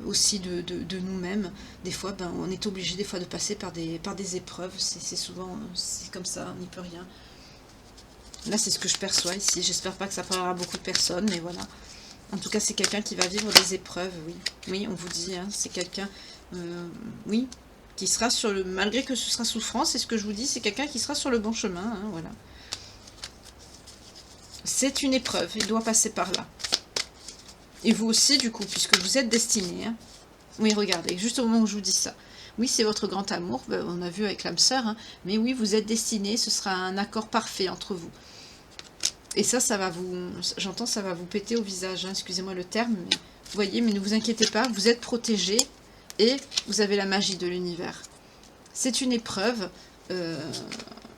aussi de nous-mêmes. Des fois, on est obligé des fois de passer par des épreuves. C'est souvent, c'est comme ça, on n'y peut rien. Là, c'est ce que je perçois ici. J'espère pas que ça parlera à beaucoup de personnes, mais voilà. En tout cas, c'est quelqu'un qui va vivre des épreuves, oui. Oui, on vous dit, hein, c'est quelqu'un, oui, qui sera sur le... Malgré que ce sera souffrance, c'est ce que je vous dis, c'est quelqu'un qui sera sur le bon chemin, hein, voilà. C'est une épreuve, il doit passer par là. Et vous aussi, du coup, puisque vous êtes destinés. Hein. Oui, regardez, juste au moment où je vous dis ça. Oui, c'est votre grand amour, on a vu avec l'âme sœur, hein, mais oui, vous êtes destinés, ce sera un accord parfait entre vous. Et ça va vous... J'entends, ça va vous péter au visage, hein, excusez-moi le terme, mais vous voyez, mais ne vous inquiétez pas, vous êtes protégés et vous avez la magie de l'univers. C'est une épreuve,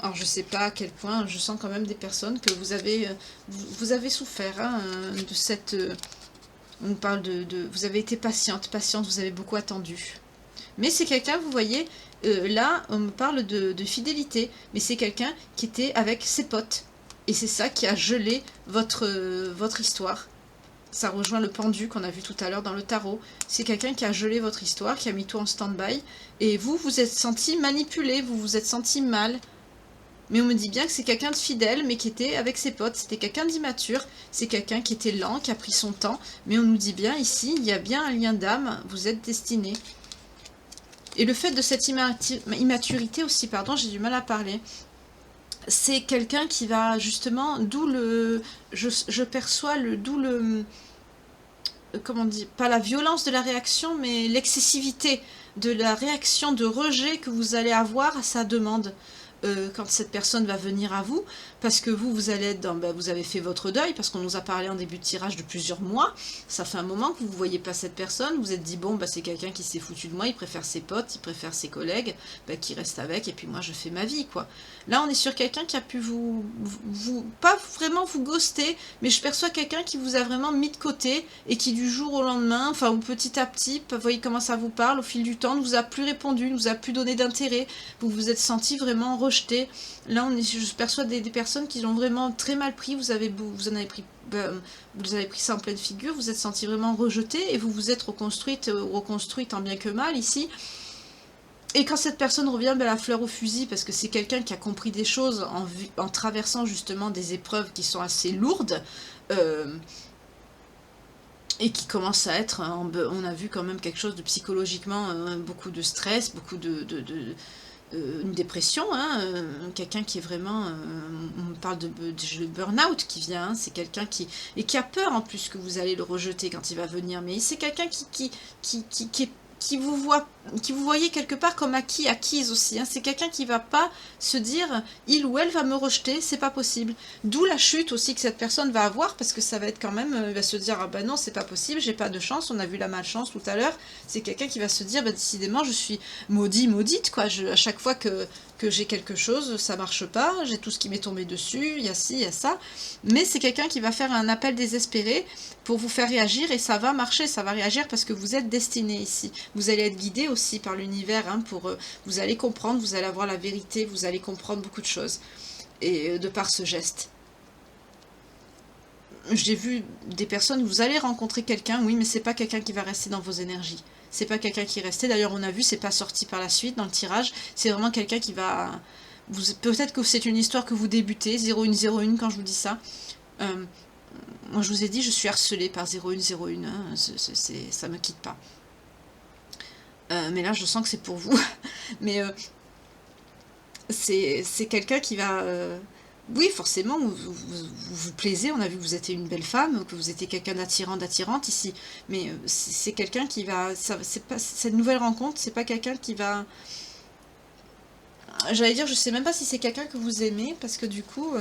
alors je sais pas à quel point, je sens quand même des personnes que vous avez souffert hein, de cette... on parle vous avez été patiente, vous avez beaucoup attendu. Mais c'est quelqu'un, vous voyez, là, on me parle de fidélité, mais c'est quelqu'un qui était avec ses potes. Et c'est ça qui a gelé votre histoire. Ça rejoint le pendu qu'on a vu tout à l'heure dans le tarot. C'est quelqu'un qui a gelé votre histoire, qui a mis tout en stand-by. Et vous êtes senti manipulé, vous vous êtes senti mal. Mais on me dit bien que c'est quelqu'un de fidèle, mais qui était avec ses potes. C'était quelqu'un d'immature. C'est quelqu'un qui était lent, qui a pris son temps. Mais on nous dit bien ici, il y a bien un lien d'âme. Vous êtes destinés. Et le fait de cette immaturité aussi, pardon, j'ai du mal à parler. C'est quelqu'un qui va justement, d'où le... Je perçois d'où le... Comment on dit? Pas la violence de la réaction, mais l'excessivité de la réaction de rejet que vous allez avoir à sa demande. quand cette personne va venir à vous, parce que vous allez être dans, vous avez fait votre deuil, parce qu'on nous a parlé en début de tirage de plusieurs mois, ça fait un moment que vous ne voyez pas cette personne, vous vous êtes dit, bon, c'est quelqu'un qui s'est foutu de moi, il préfère ses potes, il préfère ses collègues, qui reste avec, et puis moi je fais ma vie, quoi. Là, on est sur quelqu'un qui a pu pas vraiment vous ghoster, mais je perçois quelqu'un qui vous a vraiment mis de côté, et qui du jour au lendemain, enfin, ou petit à petit, vous voyez comment ça vous parle, au fil du temps, ne vous a plus répondu, ne vous a plus donné d'intérêt, vous vous êtes senti vraiment rejeté. Là, je perçois des personnes qui l'ont vraiment très mal pris, vous en avez pris, vous avez pris ça en pleine figure, vous êtes senti vraiment rejeté, et vous vous êtes reconstruite tant bien que mal ici. Et quand cette personne revient, la fleur au fusil, parce que c'est quelqu'un qui a compris des choses en traversant justement des épreuves qui sont assez lourdes, et qui commence à être, on a vu quand même quelque chose de psychologiquement, beaucoup de stress, beaucoup une dépression, quelqu'un qui est vraiment, on parle de burn-out qui vient, c'est quelqu'un qui a peur en plus que vous allez le rejeter quand il va venir, mais c'est quelqu'un qui vous voyez quelque part comme acquise aussi, c'est quelqu'un qui va pas se dire il ou elle va me rejeter, c'est pas possible, d'où la chute aussi que cette personne va avoir, parce que ça va être quand même, il va se dire ah non c'est pas possible, j'ai pas de chance, on a vu la malchance tout à l'heure, c'est quelqu'un qui va se dire décidément je suis maudite quoi, à chaque fois que j'ai quelque chose, ça marche pas, j'ai tout ce qui m'est tombé dessus, il y a ci, il y a ça, mais c'est quelqu'un qui va faire un appel désespéré pour vous faire réagir, et ça va marcher, ça va réagir parce que vous êtes destiné ici, vous allez être guidé aussi par l'univers, vous allez comprendre, vous allez avoir la vérité, vous allez comprendre beaucoup de choses, et de par ce geste. J'ai vu des personnes, vous allez rencontrer quelqu'un, oui, mais c'est pas quelqu'un qui va rester dans vos énergies. C'est pas quelqu'un qui est resté, d'ailleurs on a vu, c'est pas sorti par la suite dans le tirage, c'est vraiment quelqu'un qui va... Peut-être que c'est une histoire que vous débutez, 0101 quand je vous dis ça. Moi je vous ai dit, je suis harcelée par 0101, ça me quitte pas. Mais là je sens que c'est pour vous. Mais c'est quelqu'un qui va... oui, forcément, vous plaisez, on a vu que vous étiez une belle femme, que vous étiez quelqu'un d'attirante ici, mais c'est quelqu'un qui va... cette nouvelle rencontre, c'est pas quelqu'un qui va... J'allais dire, je sais même pas si c'est quelqu'un que vous aimez, parce que du coup,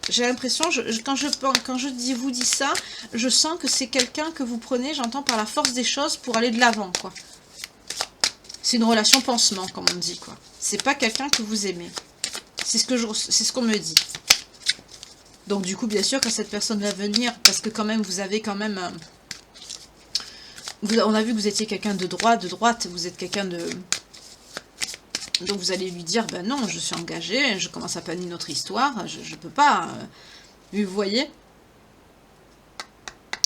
j'ai l'impression, quand je vous dis ça, je sens que c'est quelqu'un que vous prenez, j'entends, par la force des choses pour aller de l'avant, quoi. C'est une relation pansement, comme on dit, quoi. C'est pas quelqu'un que vous aimez. C'est ce qu'on me dit. Donc du coup, bien sûr, quand cette personne va venir, parce que quand même, vous avez quand même... on a vu que vous étiez quelqu'un de droite, vous êtes quelqu'un de... Donc vous allez lui dire, non, je suis engagée, je commence à planer notre histoire, je peux pas... vous voyez,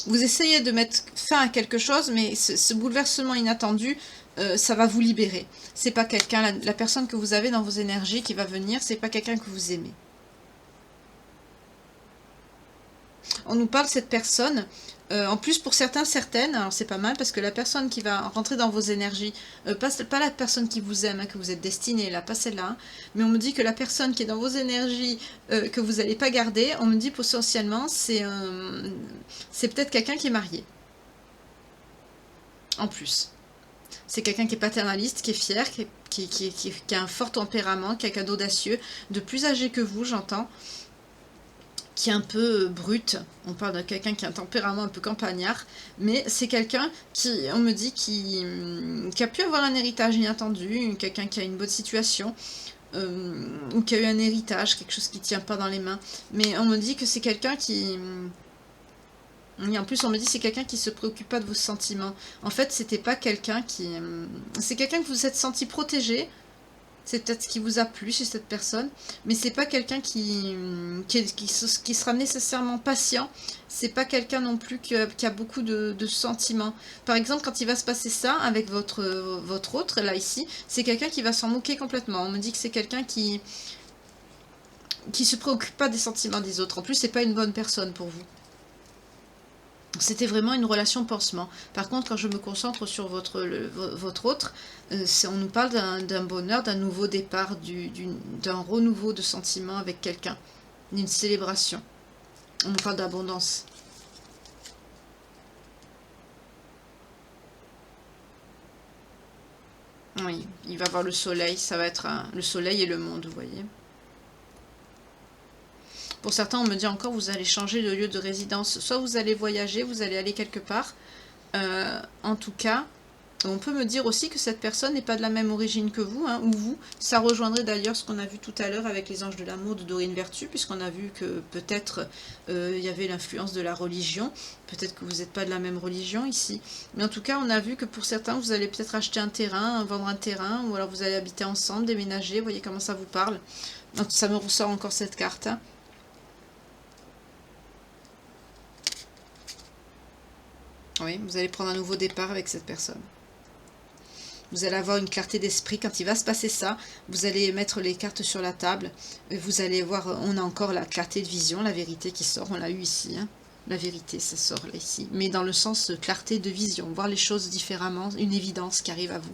vous essayez de mettre fin à quelque chose, mais ce bouleversement inattendu, ça va vous libérer. C'est pas quelqu'un, la personne que vous avez dans vos énergies qui va venir, c'est pas quelqu'un que vous aimez. On nous parle de cette personne, en plus pour certaines, alors c'est pas mal, parce que la personne qui va rentrer dans vos énergies, pas la personne qui vous aime, que vous êtes destiné, là, pas celle-là, mais on me dit que la personne qui est dans vos énergies, que vous n'allez pas garder, on me dit potentiellement, c'est peut-être quelqu'un qui est marié. En plus. C'est quelqu'un qui est paternaliste, qui est fier, qui a un fort tempérament, quelqu'un d'audacieux, de plus âgé que vous, j'entends, qui est un peu brut. On parle de quelqu'un qui a un tempérament un peu campagnard, mais c'est quelqu'un qui, on me dit, qui a pu avoir un héritage inattendu, quelqu'un qui a une bonne situation, ou qui a eu un héritage, quelque chose qui ne tient pas dans les mains. Mais on me dit que c'est quelqu'un qui... Et en plus, on me dit que c'est quelqu'un qui se préoccupe pas de vos sentiments. En fait, c'était pas quelqu'un qui... C'est quelqu'un que vous vous êtes senti protégé. C'est peut-être ce qui vous a plu chez cette personne. Mais c'est pas quelqu'un qui sera nécessairement patient. C'est pas quelqu'un non plus qui a beaucoup de sentiments. Par exemple, quand il va se passer ça avec votre autre, là, ici, c'est quelqu'un qui va s'en moquer complètement. On me dit que c'est quelqu'un qui se préoccupe pas des sentiments des autres. En plus, c'est pas une bonne personne pour vous. C'était vraiment une relation pansement. Par contre, quand je me concentre sur votre autre, on nous parle d'un bonheur, d'un nouveau départ, d'un renouveau de sentiments avec quelqu'un, d'une célébration. On nous parle d'abondance. Oui, il va voir le soleil, ça va être le soleil et le monde, vous voyez. Pour certains, on me dit encore, vous allez changer de lieu de résidence. Soit vous allez voyager, vous allez aller quelque part. En tout cas, on peut me dire aussi que cette personne n'est pas de la même origine que vous, hein, ou vous. Ça rejoindrait d'ailleurs ce qu'on a vu tout à l'heure avec les anges de l'amour de Dorine Vertu, puisqu'on a vu que peut-être il y avait l'influence de la religion. Peut-être que vous n'êtes pas de la même religion ici. Mais en tout cas, on a vu que pour certains, vous allez peut-être acheter un terrain, vendre un terrain, ou alors vous allez habiter ensemble, déménager. Vous voyez comment ça vous parle. Donc, ça me ressort encore cette carte. Hein. Oui, vous allez prendre un nouveau départ avec cette personne. Vous allez avoir une clarté d'esprit quand il va se passer ça. Vous allez mettre les cartes sur la table. Et vous allez voir, on a encore la clarté de vision, la vérité qui sort. On l'a eu ici. Hein. La vérité, ça sort là, ici. Mais dans le sens clarté de vision. Voir les choses différemment. Une évidence qui arrive à vous.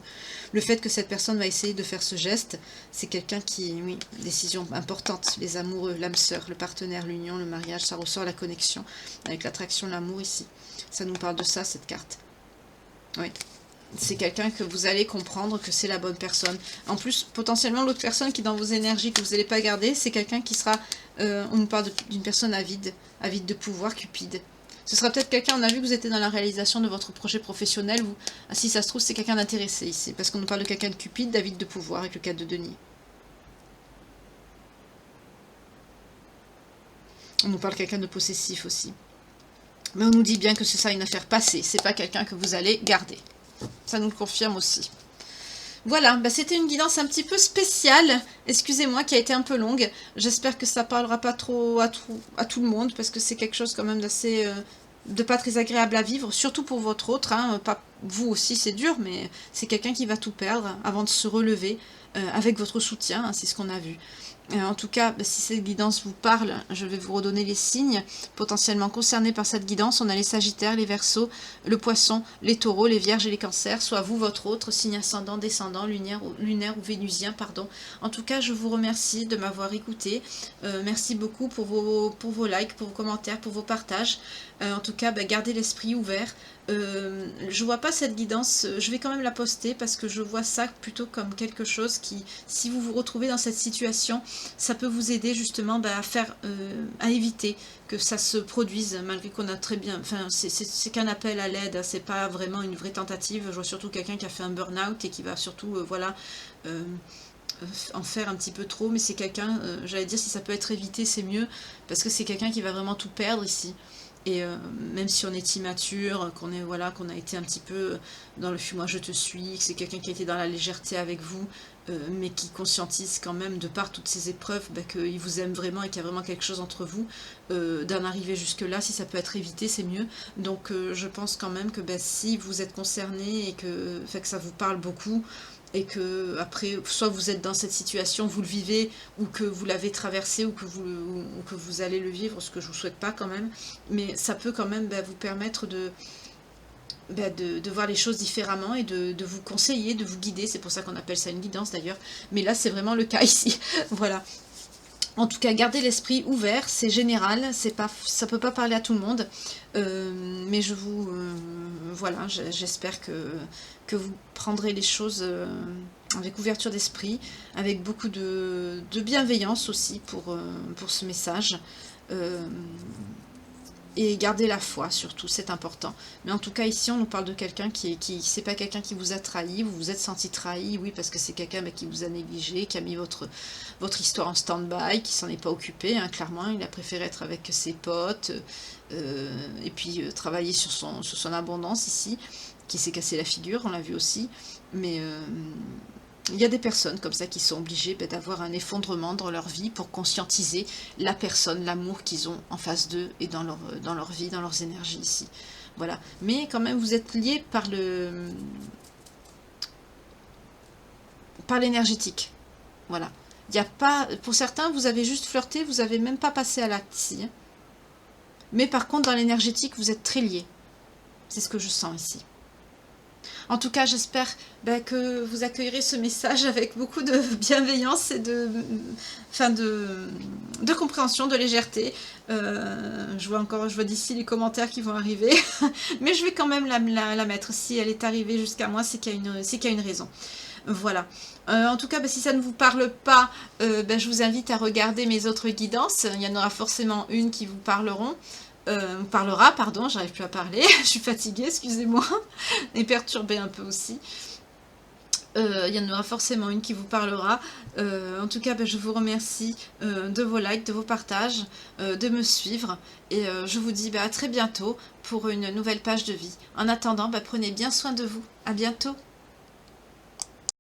Le fait que cette personne va essayer de faire ce geste, c'est quelqu'un qui, oui, décision importante. Les amoureux, l'âme sœur, le partenaire, l'union, le mariage. Ça ressort la connexion avec l'attraction, l'amour ici. Ça nous parle de ça, cette carte. Oui. C'est quelqu'un que vous allez comprendre que c'est la bonne personne. En plus, potentiellement, l'autre personne qui est dans vos énergies que vous n'allez pas garder, c'est quelqu'un qui sera... on nous parle d'une personne avide de pouvoir, cupide. Ce sera peut-être quelqu'un, on a vu que vous étiez dans la réalisation de votre projet professionnel, ou si ça se trouve, c'est quelqu'un d'intéressé ici. Parce qu'on nous parle de quelqu'un de cupide, d'avide de pouvoir, avec le 4 de denier. On nous parle de quelqu'un de possessif aussi. Mais on nous dit bien que c'est ça une affaire passée, c'est pas quelqu'un que vous allez garder. Ça nous le confirme aussi. Voilà, bah c'était une guidance un petit peu spéciale, excusez-moi, qui a été un peu longue. J'espère que ça parlera pas trop à tout le monde, parce que c'est quelque chose quand même d'assez... de pas très agréable à vivre, surtout pour votre autre. Hein, pas, vous aussi, c'est dur, mais c'est quelqu'un qui va tout perdre avant de se relever avec votre soutien, hein, c'est ce qu'on a vu. En tout cas, si cette guidance vous parle, je vais vous redonner les signes potentiellement concernés par cette guidance. On a les Sagittaires, les Verseaux, le Poisson, les Taureaux, les Vierges et les Cancers, soit vous, votre autre, signe ascendant, descendant, lunaire ou vénusien, pardon. En tout cas, je vous remercie de m'avoir écouté. Merci beaucoup pour vos likes, pour vos commentaires, pour vos partages. En tout cas, gardez l'esprit ouvert. Je vois pas cette guidance, je vais quand même la poster parce que je vois ça plutôt comme quelque chose qui, si vous vous retrouvez dans cette situation, ça peut vous aider justement à éviter que ça se produise, malgré qu'on a très bien, enfin c'est qu'un appel à l'aide, c'est pas vraiment une vraie tentative. Je vois surtout quelqu'un qui a fait un burn-out et qui va surtout, en faire un petit peu trop, mais c'est quelqu'un, j'allais dire, si ça peut être évité, c'est mieux, parce que c'est quelqu'un qui va vraiment tout perdre ici. Et même si on est immature, qu'on a été un petit peu dans le fuis-moi je te suis, que c'est quelqu'un qui a été dans la légèreté avec vous, mais qui conscientise quand même de par toutes ces épreuves qu'il vous aime vraiment et qu'il y a vraiment quelque chose entre vous, d'en arriver jusque-là, si ça peut être évité, c'est mieux. Donc je pense quand même que si vous êtes concerné et que ça vous parle beaucoup, et que après, soit vous êtes dans cette situation, vous le vivez, ou que vous l'avez traversé, ou que vous allez le vivre, ce que je vous souhaite pas quand même, mais ça peut quand même vous permettre de voir les choses différemment et de vous conseiller, de vous guider. C'est pour ça qu'on appelle ça une guidance d'ailleurs, mais là c'est vraiment le cas ici. Voilà. En tout cas, gardez l'esprit ouvert, c'est général, ça peut pas parler à tout le monde, mais je vous... voilà, j'espère que vous prendrez les choses avec ouverture d'esprit, avec beaucoup de bienveillance aussi pour ce message. Et gardez la foi, surtout, c'est important. Mais en tout cas, ici, on nous parle de quelqu'un c'est pas quelqu'un qui vous a trahi, vous vous êtes senti trahi, oui, parce que c'est quelqu'un qui vous a négligé, qui a mis votre histoire en stand-by, qui s'en est pas occupé, hein, clairement, il a préféré être avec ses potes, et puis travailler sur son abondance ici, qui s'est cassé la figure, on l'a vu aussi, mais... il y a des personnes comme ça qui sont obligées d'avoir un effondrement dans leur vie pour conscientiser la personne, l'amour qu'ils ont en face d'eux et dans leur vie, dans leurs énergies ici. Voilà. Mais quand même, vous êtes liés par l'énergétique. Voilà. Il y a pas, pour certains, vous avez juste flirté, vous n'avez même pas passé à l'acte ici. Hein. Mais par contre, dans l'énergétique, vous êtes très liés. C'est ce que je sens ici. En tout cas, j'espère que vous accueillerez ce message avec beaucoup de bienveillance et de compréhension, de légèreté. Je vois d'ici les commentaires qui vont arriver, mais je vais quand même la mettre. Si elle est arrivée jusqu'à moi, c'est qu'il y a une raison. Voilà. En tout cas, si ça ne vous parle pas, je vous invite à regarder mes autres guidances. Il y en aura forcément une qui vous parlera, pardon, j'arrive plus à parler, je suis fatiguée, excusez-moi, et perturbée un peu aussi. Il y en aura forcément une qui vous parlera. En tout cas, je vous remercie de vos likes, de vos partages, de me suivre. Et je vous dis à très bientôt pour une nouvelle page de vie. En attendant, prenez bien soin de vous. À bientôt.